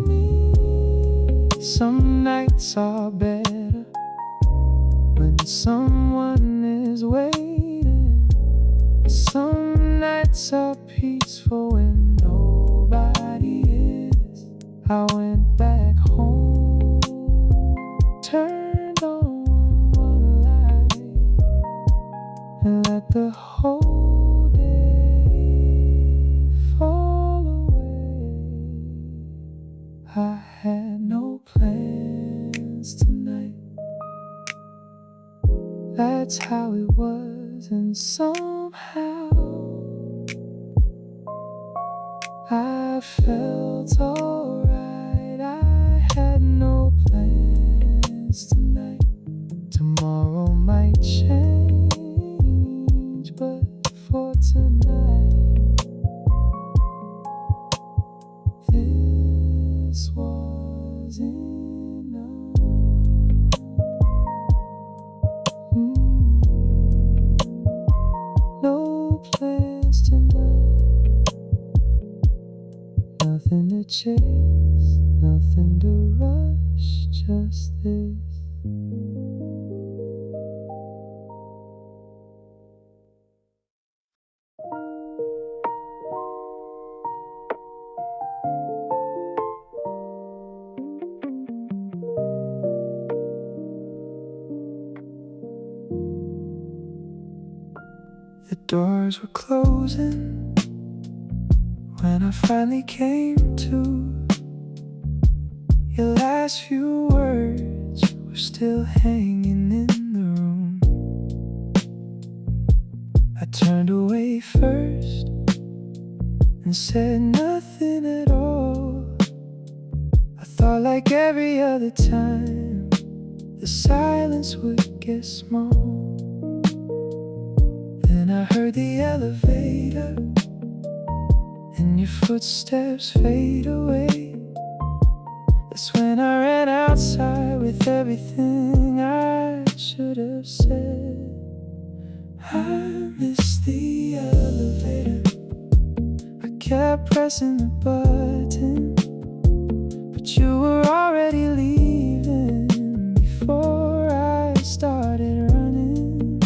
me. Some nights are better when someone is waiting. Some nights are peaceful when nobody is. I went back home, turned on one light, and let the whole day fall away. I had no plans tonight, that's how it was, and somehow I felt alright. I had no plans tonight. Tomorrow might change, but for tonight, this was enough. No plans tonight, nothing to chase, nothing to rush, just this. The doors were closing when I finally came to. Your last few words were still hanging in the room. I turned away first and said nothing at all. I thought like every other time the silence would get small. Then I heard the elevator and your footsteps fade away. That's when I ran outside with everything I should have said. I miss the elevator, without pressing the button, but you were already leaving before I started running.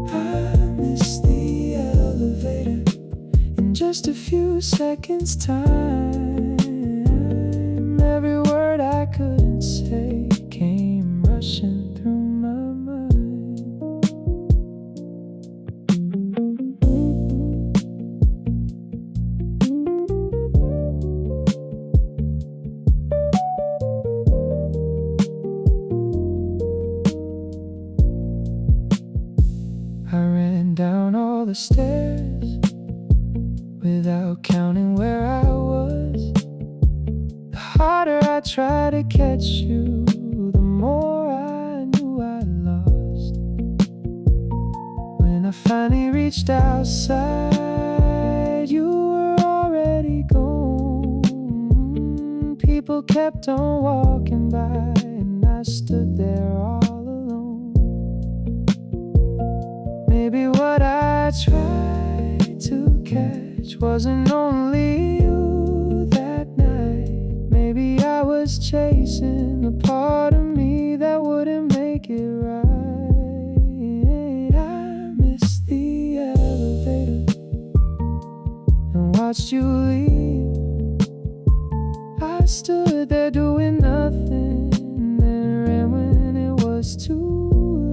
I missed the elevator in just a few seconds time. Every word I couldn't say came rushing through my mind. I ran down all the stairs without counting where I was. The harder I tried to catch you, the more I knew I lost. When I finally reached outside, you were already gone. People kept on walking by, and I stood there all alone. Maybe what I tried to catch wasn't only you that night. Maybe I was chasing a part of me that wouldn't make it right. I missed the elevator and watched you leave. I stood there doing nothing, then ran when it was too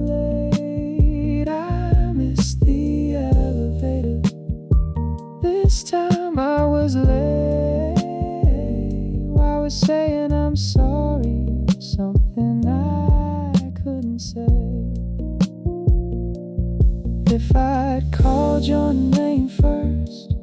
late. I missed the elevator. This time I was late. I was saying I'm sorry, something I couldn't say. If I'd called your name first,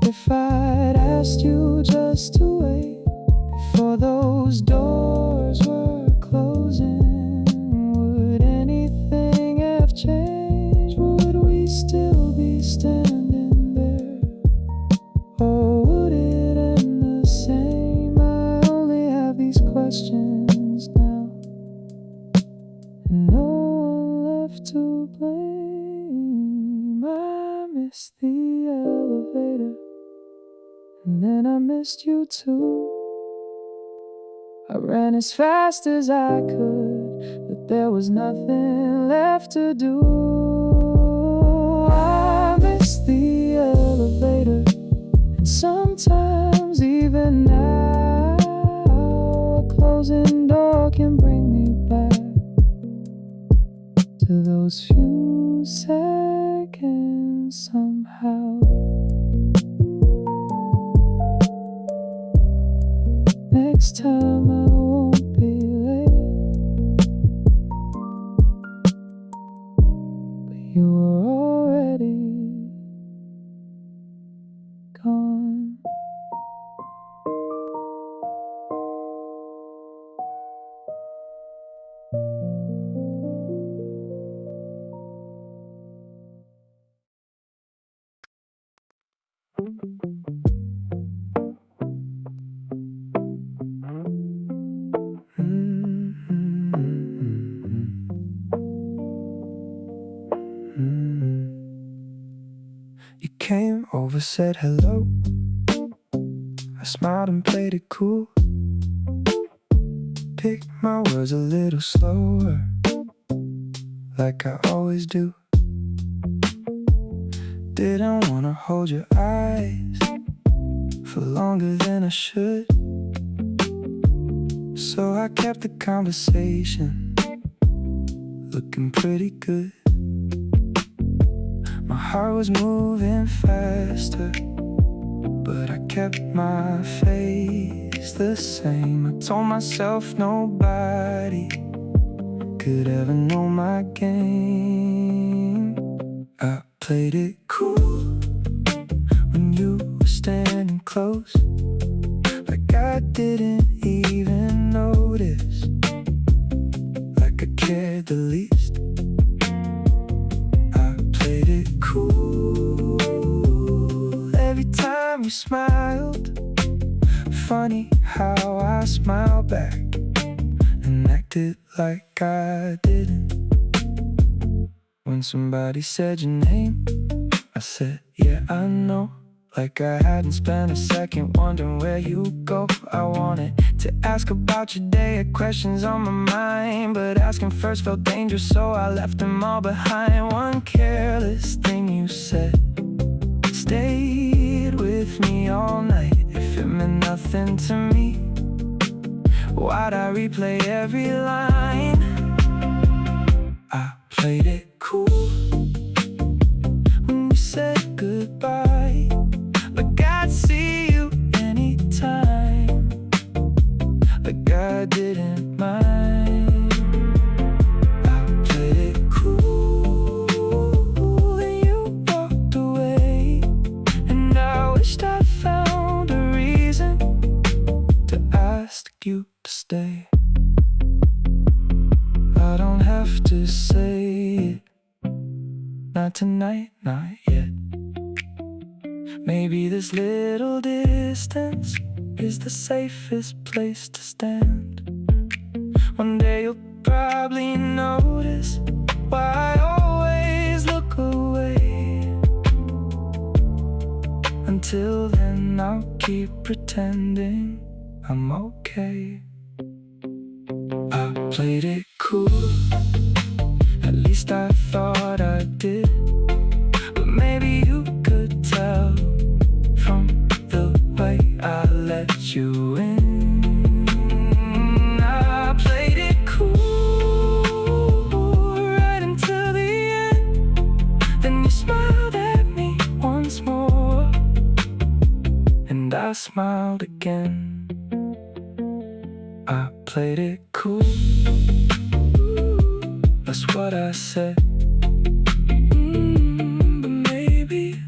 if I'd asked you just to wait before those doors were closing, would anything have changed? Would we still be standing there? Or would it end the same? I only have these questions now, and no one left to blame. I missed the elevator, and then I missed you too. I ran as fast as I could, but there was nothing left to do. I missed the elevator, and sometimes even now a closing door can bring me back to those few seconds somehow. Next time I won't be late, but you were already gone. You came over, said hello. I smiled and played it cool. Picked my words a little slower, like I always do. Didn't wanna hold your eyes for longer than I should, so I kept the conversation looking pretty good. My heart was moving faster, but I kept my face the same. I told myself nobody could ever know my game. I played it cool when you were standing close, like I didn't even notice, like I cared the least. I played it cool every time you smiled. Funny how I smiled back and acted like I didn't. When somebody said your name, I said, yeah, I know, like I hadn't spent a second wondering where you go. I wanted to ask about your day, had questions on my mind, but asking first felt dangerous, so I left them all behind. One careless thing you said stayed with me all night. If it meant nothing to me, why'd I replay every line? I played it cool when you said goodbye, like I'd see you anytime, like I didn't mind. I played it cool and you walked away, and I wished I found a reason to ask you to stay. I don't have to say it, not tonight, not yet. Maybe this little distance is the safest place to stand. One day you'll probably notice why I always look away. Until then I'll keep pretending I'm okay. I played it cool, at least I thought I did. But maybe you could tell from the way I let you in. I played it cool right until the end. Then you smiled at me once more, and I smiled again. I played it cool, that's what I said. But maybe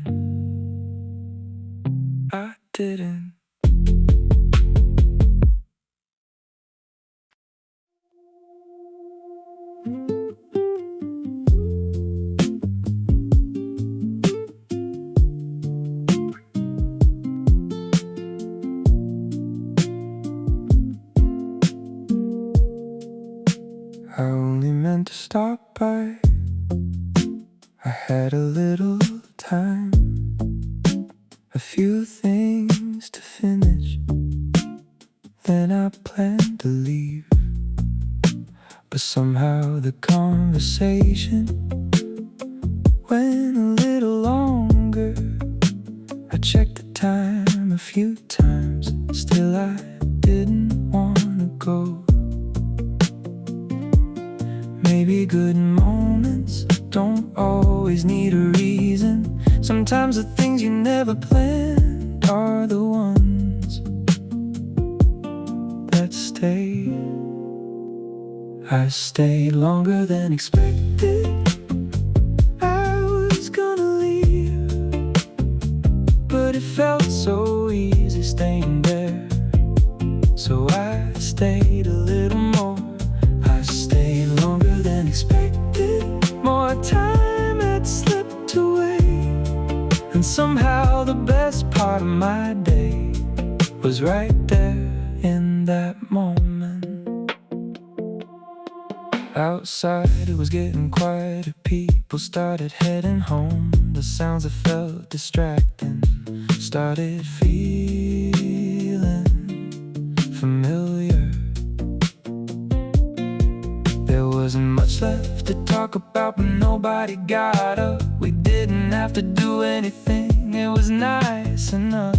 I didn't. I only meant to stop by. I had a little time, a few things to finish, then I planned to leave. But somehow the conversation went a little longer. I checked the time a few times, still I didn't wanna go. Maybe good moments don't always need a reason. Sometimes the things you never planned are the ones that stay. I stayed longer than expected. I was gonna leave, but it felt so easy staying there. So I stayed a little more. I stayed longer than expected. More time had slipped away, and somehow the best part of my day was right there in that moment. Outside it was getting quieter, people started heading home. The sounds that felt distracting started feeling familiar. There wasn't much left to talk about, but nobody got up. We didn't have to do anything, it was nice enough.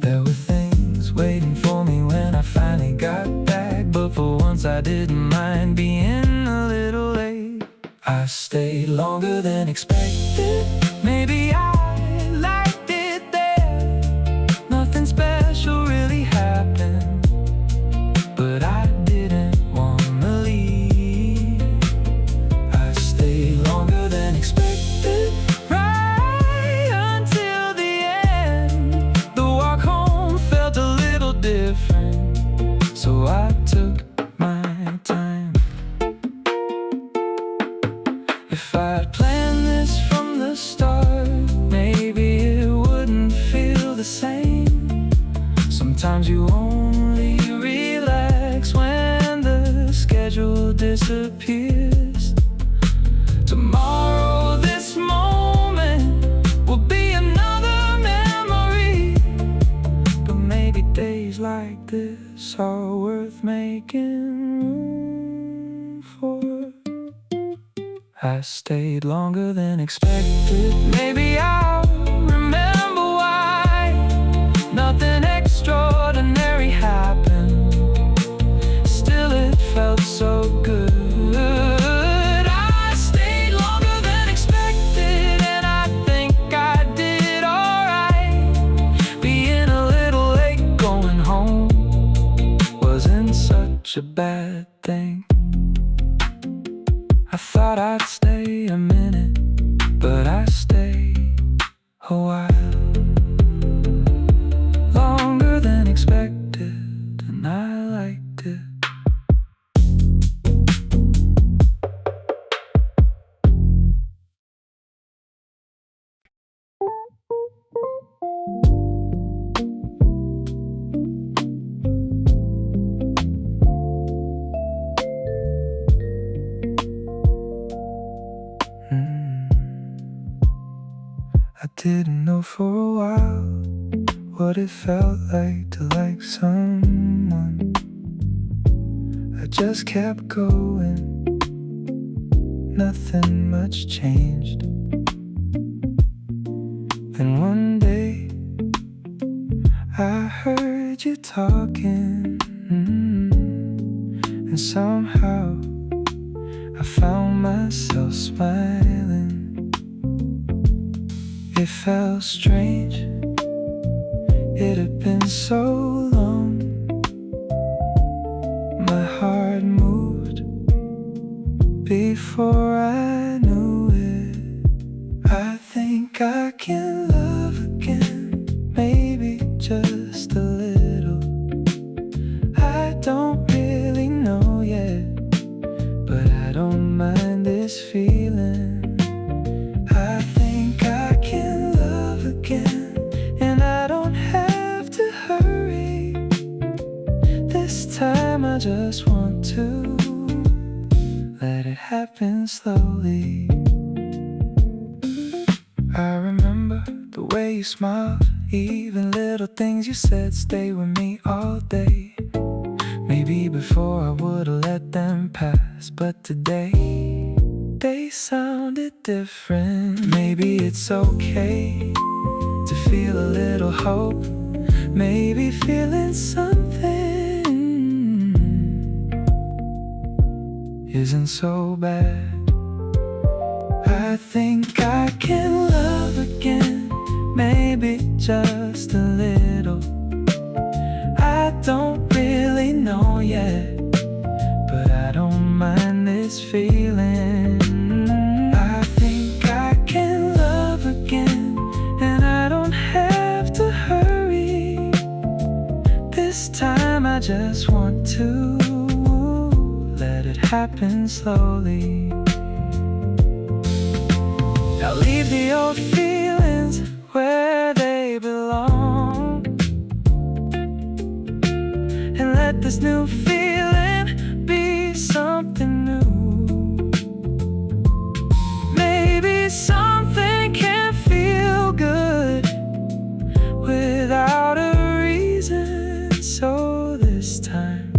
There were things waiting for me when I finally got back, but for once I didn't mind being a little late. I stayed longer than expected. Maybe I liked it there. Nothing special really happened, but I didn't wanna leave. I stayed longer than expected, right until the end. The walk home felt a little different, so I took my time. If I'd planned this from the start, maybe it wouldn't feel the same. Sometimes you only relax when the schedule disappears. Tomorrow, this moment making room for. I stayed longer than expected. Maybe I'll remember why nothing extraordinary happened. Still it felt so good. I stayed longer than expected, and I think I did alright. Being a little late going home wasn't such a bad thing. I thought I'd stay a minute, but I stayed a while. Longer than expected, and I liked it. I didn't know for a while what it felt like to like someone. I just kept going, nothing much changed. Then one day I heard you talking, and somehow I found myself smiling. It felt strange, it had been so long. My heart moved before I knew it. I think I can love again, maybe just a little. I don't really know yet, but I don't mind this feeling. I think I can love again, and I don't have to hurry. This time I just want to let it happen slowly. I remember the way you smiled, even little things you said stay with me all day. Maybe before I would've let them pass, but today they sounded different. Maybe it's okay to feel a little hope. Maybe feeling something isn't so bad. I think I can love again, maybe just a little. I don't really know yet, but I don't mind this feeling. I think I can love again, and I don't have to hurry. This time I just want to let it happen slowly. Now leave the old feelings where they belong, and let this new feeling be something new. Maybe something can feel good without a reason. So this time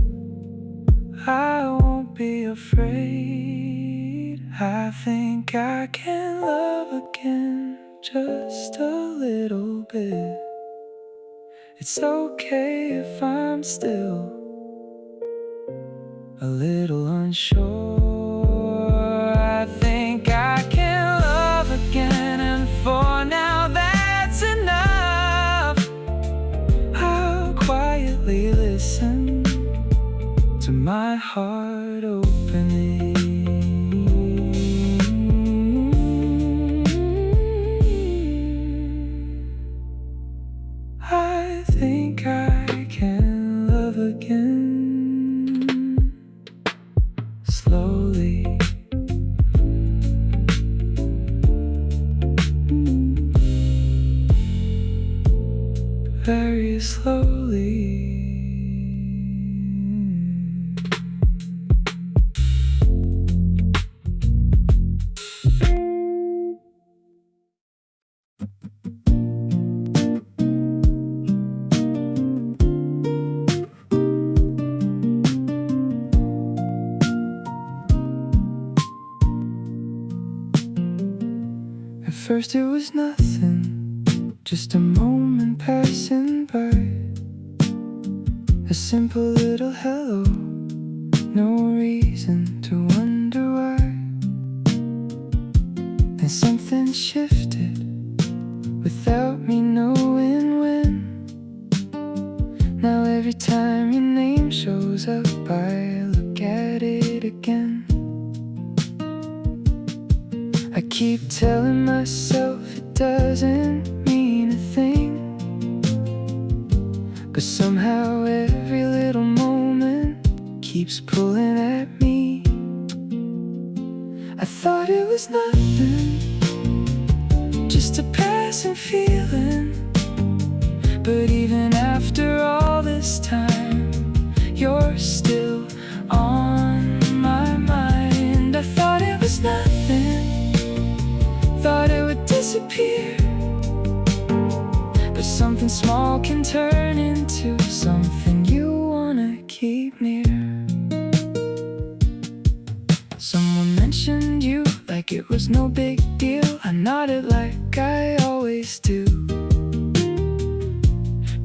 I won't be afraid. I think I can love again, just a little bit. It's okay if I'm still a little unsure. I think I can love again, and for now that's enough. I'll quietly listen to my heart opening. I think I can love again, slowly. Very slowly. At first it was nothing, just a moment passing by. A simple little hello, no reason to wonder why. Then something shifted without me knowing when. Now every time your name shows up, I look at it again. I keep telling myself it doesn't mean a thing, 'cause somehow every little moment keeps pulling at me. I thought it was nothing, just a passing feeling. But even after all this time, you're still on my mind. I thought it was nothing, thought it would disappear, but something small can turn into something you wanna keep near. Someone mentioned you like it was no big deal. I nodded like I always do,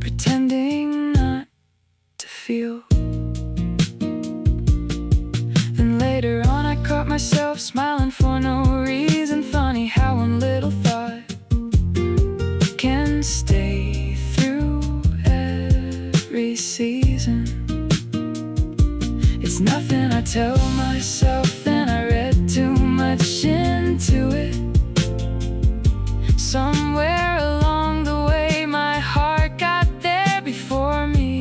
pretending not to feel. Then later on I caught myself smiling for no reason. Funny how one little thought can stay through every season. It's nothing, I tell myself, then I read too much into it. Somewhere along the way my heart got there before me.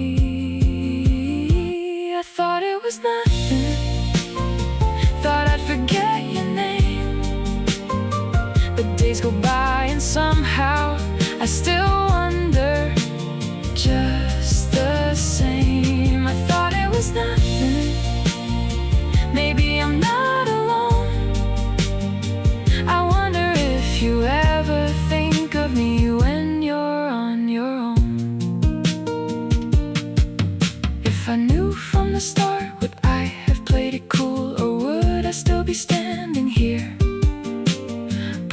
I thought it was nothing, thought I'd forget your name, but days go by and somehow I still wonder just the same. I thought it was nothing, maybe I'm not alone. I wonder if you ever think of me when you're on your own. If I knew from the start, would I have played it cool, or would I still be standing here,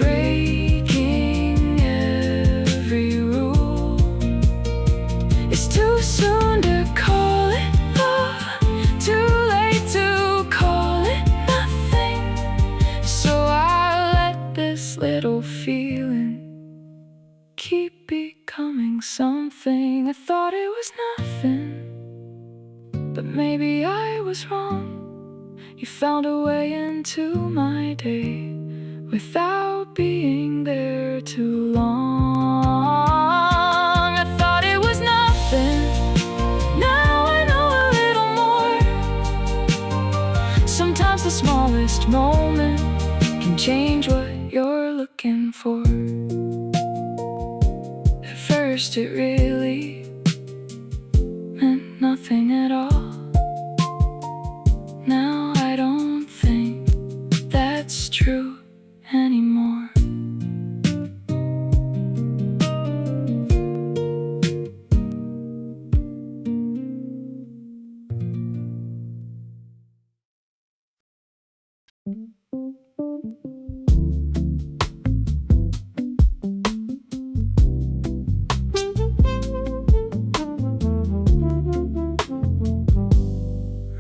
breaking every rule? It's too soon to call it love, too late to call it nothing. So I'll let this little feeling keep becoming something. I thought it was nothing, but maybe I was wrong. You found a way into my day without being there too long. I thought it was nothing, now I know a little more. Sometimes the smallest moment can change what you're looking for. At first it really meant nothing at all. Now I don't think that's true anymore.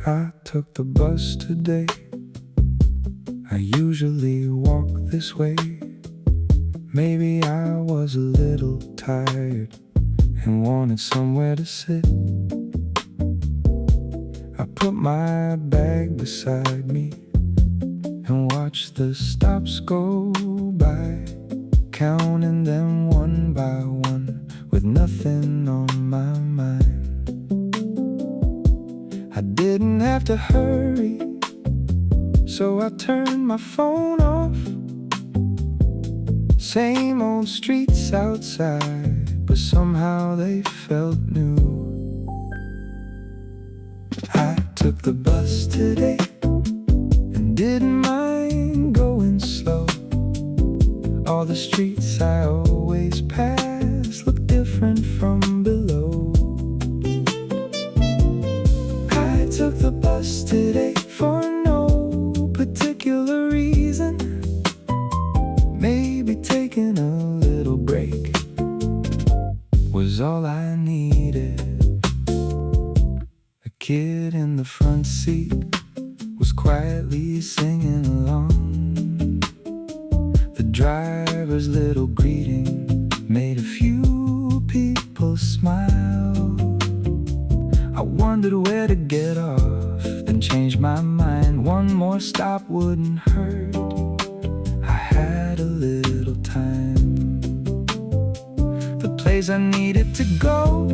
I took the bus today. I usually walk this way. Maybe I was a little tired and wanted somewhere to sit. I put my bag beside me and watched the stops go by, counting them one by one with nothing on my mind. I didn't have to hurry, so I turned my phone off. Same old streets outside, but somehow they felt new. I took the bus today and didn't mind going slow. All the streets I always pass look different from below. I took the bus today for no particular reason. Maybe taking a little break was all I needed. A kid in the front seat was quietly singing along. The driver's little greeting made a few people smile. I wondered where to get off, then changed my mind. One more stop wouldn't hurt. I had a little time. The place I needed to go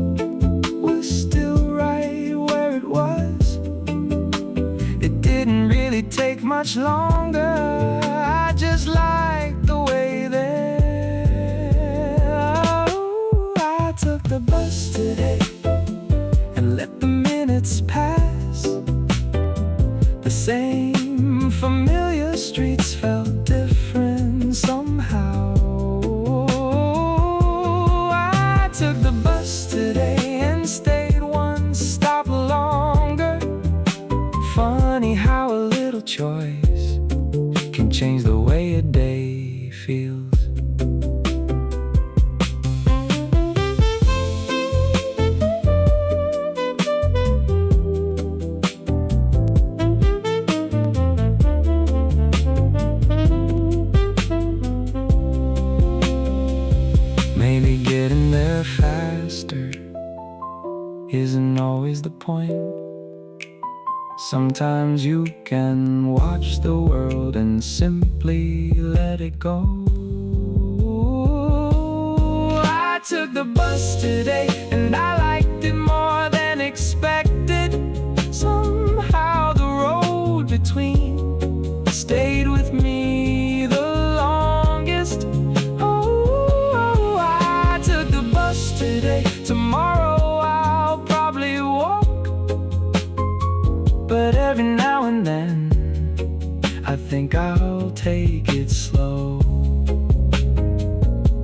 was still right where it was. It didn't really take much longer. I just liked the way there. Oh, I took the bus today and let the minutes pass. The same familiar streets felt different somehow. I took the bus today and stayed one stop longer. Funny how a little choice can change the way a day feels. Maybe getting there faster isn't always the point. Sometimes you can watch the world and simply let it go. I took the bus today and I liked it more than expected. Somehow the road between stayed with me the longest. Oh, I took the bus today. Tomorrow I'll probably walk, but every now and then I think I'll take it slow.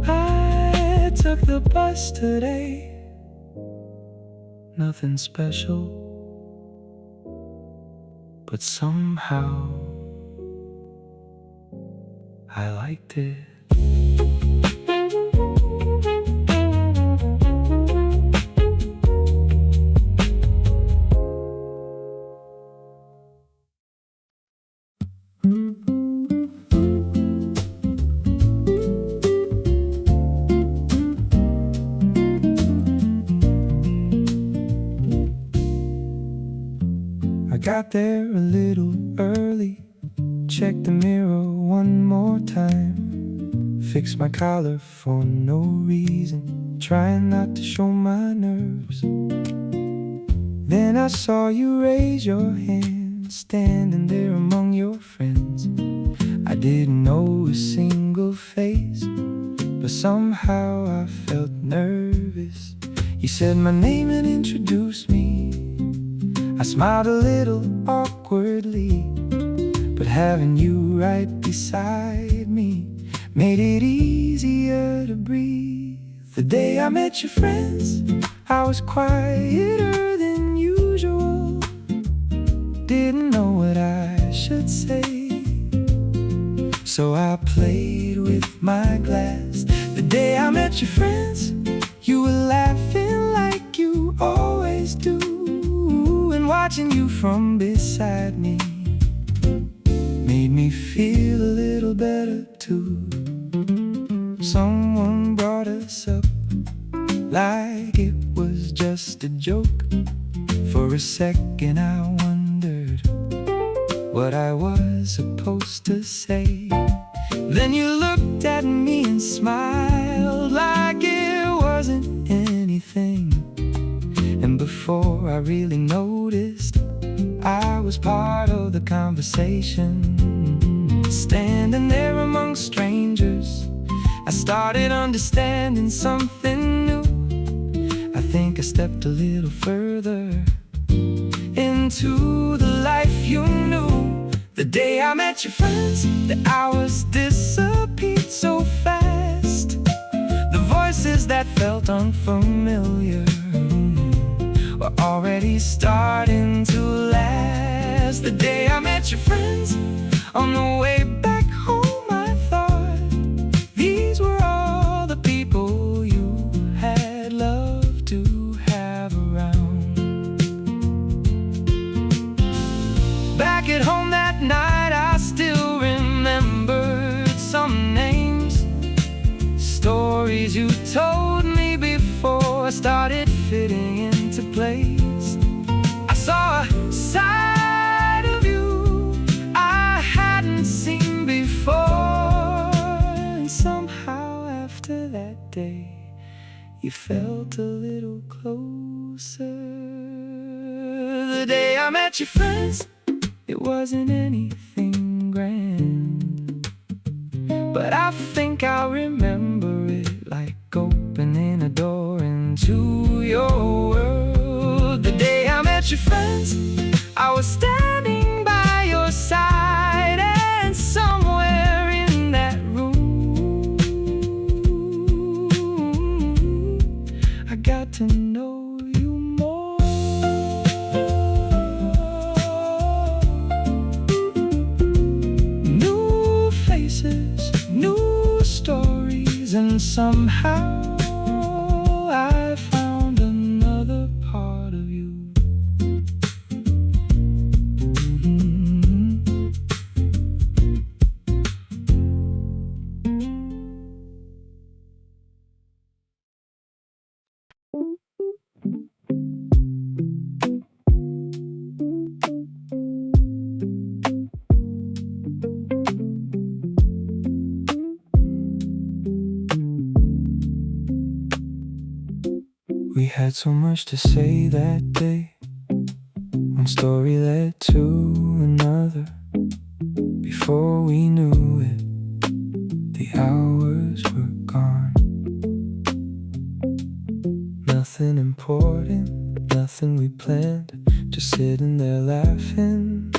I took the bus today. Nothing special, but somehow I liked it. I got there a little early, checked the mirror one more time, fixed my collar for no reason, trying not to show my nerves. Then I saw you raise your hand, standing there among your friends. I didn't know a single face, but somehow I felt nervous. You said my name and introduced me. I smiled a little awkwardly, but having you right beside me made it easier to breathe. The day I met your friends, I was quieter than usual. Didn't know what I should say, so I played with my glass. The day I met your friends, you were laughing like you always do, and watching you from beside me made me feel a little better too. Someone brought us up like it was just a joke. For a second I wondered what I was supposed to say. Then you looked at me and smiled like it wasn't anything. And before I really noticed, I was part of the conversation. Standing there among strangers, I started understanding something new. I think I stepped a little further into the life you knew. The day I met your friends, the hours disappeared so fast. The voices that felt unfamiliar were already starting to last. The day I met your friends, on the way back home I thought the stories you told me before started fitting into place. I saw a side of you I hadn't seen before, and somehow after that day you felt a little closer. The day I met your friends, it wasn't anything grand, but I think I'll remember it like opening a door into your world. The day I met your friends, I was standing by your side, and somewhere in that room I got to know you more. New faces, new stories, and somehow I found another part of you. We had so much to say that day. One story led to another. Before we knew it, the hours were gone. Nothing important, nothing we planned, just sitting there laughing,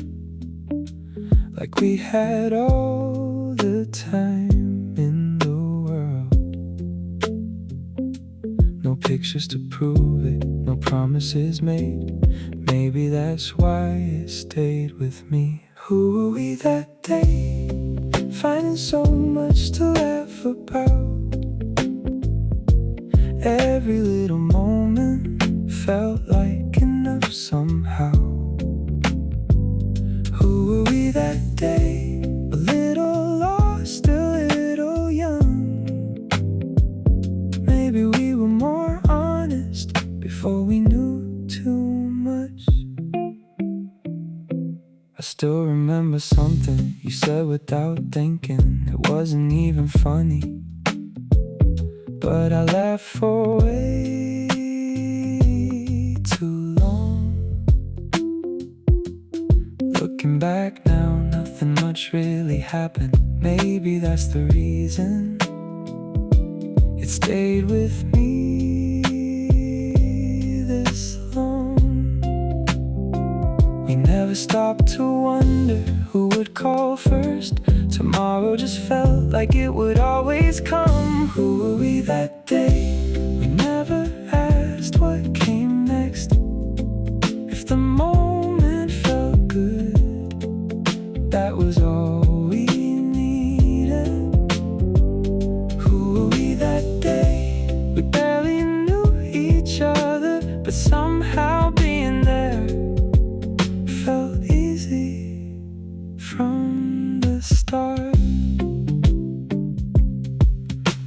like we had all the time in the world. No pictures to prove it, no promises made. Maybe that's why it stayed with me. Who were we that day? Finding so much to laugh about. Every little moment felt like enough somehow. Who were we that day? A little lost, a little young. Maybe we were more honest before we knew too much. I still remember something you said without thinking. It wasn't even funny, but I laughed for way too long. Looking back now, nothing much really happened. Maybe that's the reason it stayed with me this long. We never stopped to wonder who would call first. Tomorrow just felt like it would always come. Who were we that day? We never asked what came next. If the moment felt good, that was all we needed. Who were we that day? We barely knew each other, but somehow being there felt easy from the start.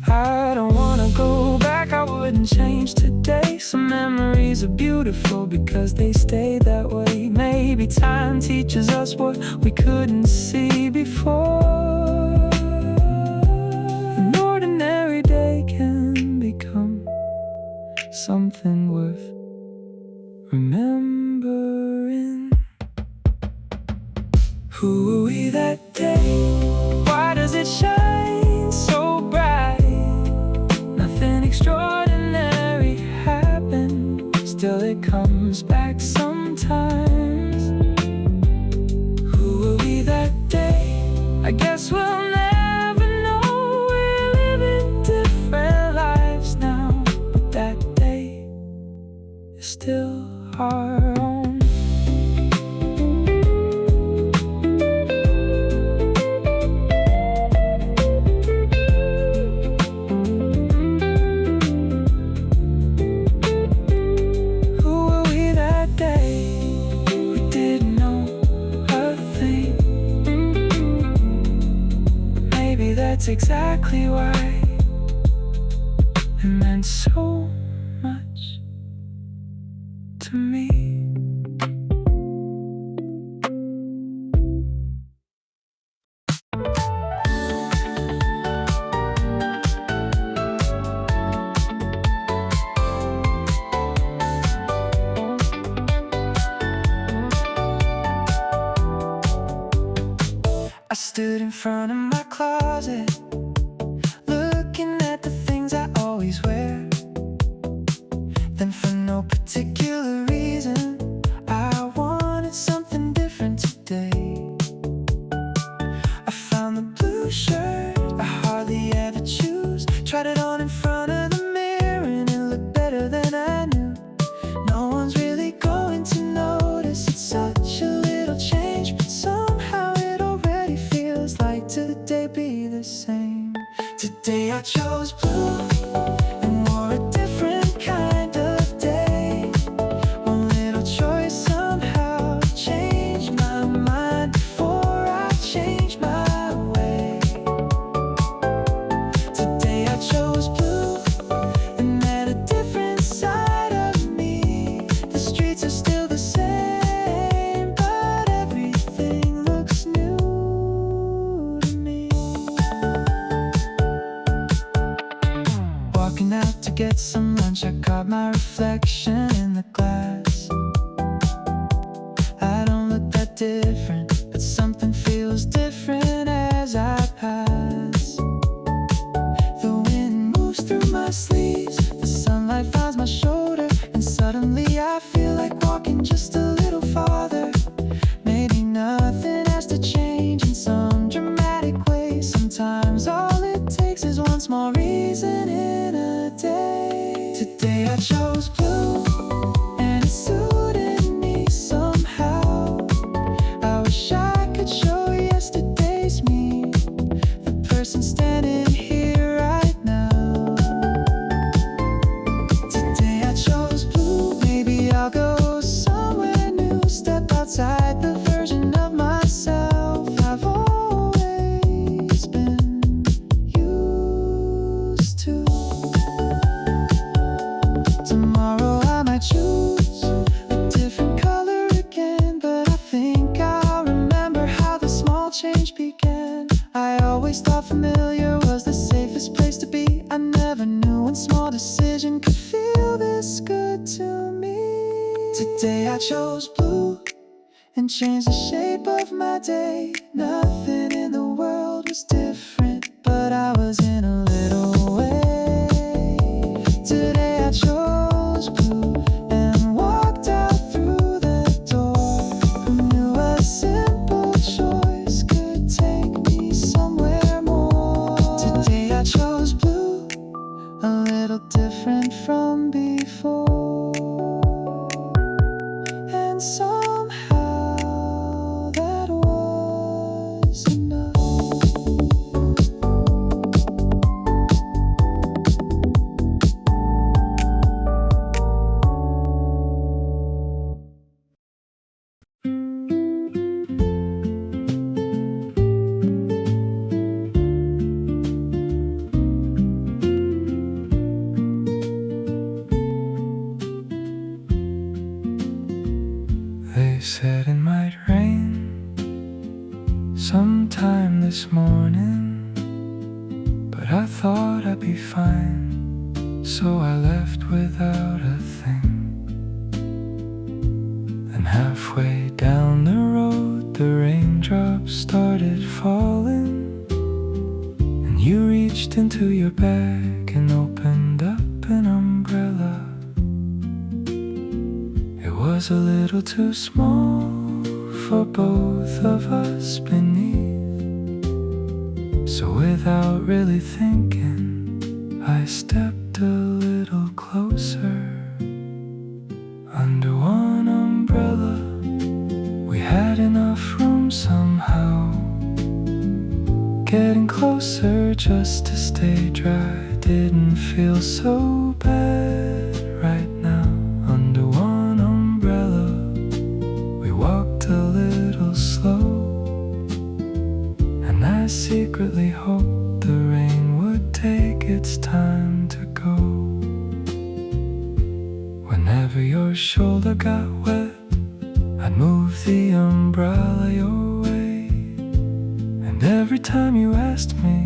I don't wanna go back, I wouldn't change today. Some memories are beautiful because they stayed that way. Maybe time teaches us what we couldn't see before. An ordinary day can become something worth remembering. Who were we that day? Why does it shine so bright? Nothing extraordinary happened, still it comes back sometimes. Who were we that day? I guess we'll never know. We're living different lives now, but that day is still our own. That's exactly why It meant so much to me. I stood in front of my closet, looking at the things I always wear. Then for no particular reason, I wanted something different today. I found the blue shirt I hardly ever choose, tried it on in front of the mirror and it looked better than I knew. No one's really going to notice, it's such a little change, but somehow it already feels like today be the same. Today I chose blue and wore a different kind of day. One little choice somehow changed my mind before I changed my way. Today I chose blue and met a different side of me. The streets are still the same, but everything looks new to me. Walking out to get some lunch, I caught my reflection in the glass. I don't look that different, but something feels different as I pass. The wind moves through my sleeves, the sunlight finds my shoulder, and suddenly I feel like walking just a little farther. Maybe nothing has to change in some dramatic way. Sometimes all it takes is one small reason in a day. Today I chose blue and it suited me somehow. I wish I could show yesterday's me, the person standing here right now. Today I chose blue, maybe I'll go somewhere new, step outside the version of myself I've always been used to. Tomorrow I might choose a different color again, but I think I'll remember how the small change began. I always thought familiar was the safest place to be. I never knew one small decision could feel this good to me. Today I chose blue and changed the shape of my day. Nothing in the world was different, but I was in a little way. Today I chose blue and walked out through the door. Who knew a simple choice could take me somewhere more? Today I chose blue, a little different from before. And somehow that was enough. They said it might rain sometime this morning, but I thought I'd be fine, so I left without a thing. Then halfway down the road, the raindrops started falling, and you reached into your bag and opened up an umbrella. It was a little too small for both of us beneath, so without really thinking, I stepped a little closer. Under one umbrella, we had enough room somehow. Getting closer just to stay dry didn't feel so bad right now. Under one umbrella, we walked a little slow, and I secretly hoped the rain would take its time to go. got wet, I'd move the umbrella your way. And every time you asked me,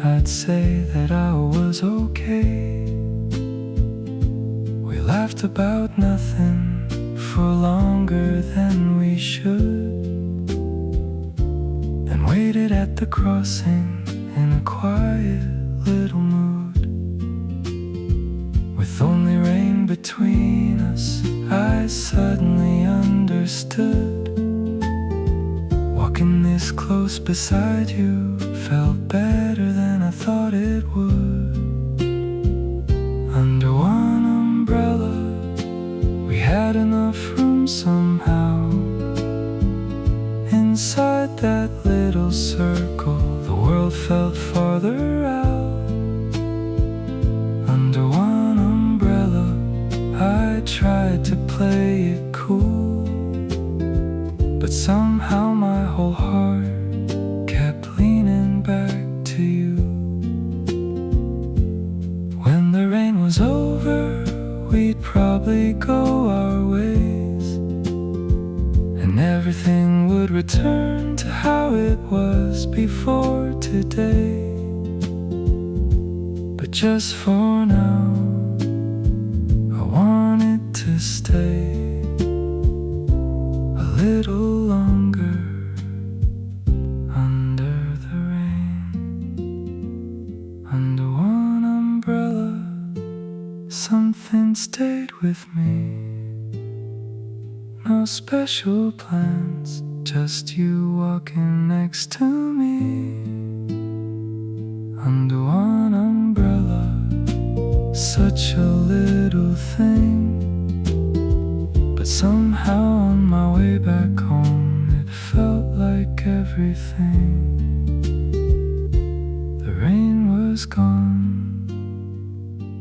I'd say that I was okay. We laughed about nothing for longer than we should, and waited at the crossing in a quiet little mood. With only rain between us, I suddenly understood. Walking this close beside you felt better than I thought it would. Under one umbrella, we had enough room somehow. Inside that little circle, the world felt farther out. Under one umbrella, I tried to play it cool, but somehow my whole heart kept leaning back to you. When the rain was over, we'd probably go our ways, and everything would return to how it was before today. But just for now, I wanted to stay a little longer under the rain. Under one umbrella, something stayed with me. No special plans, just you walking next to me. Under one umbrella, such a little thing, but somehow on my way back home it felt like everything. The rain was gone,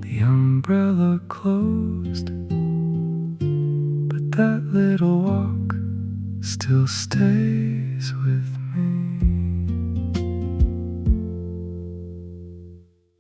the umbrella closed, but that little walk still stays with me.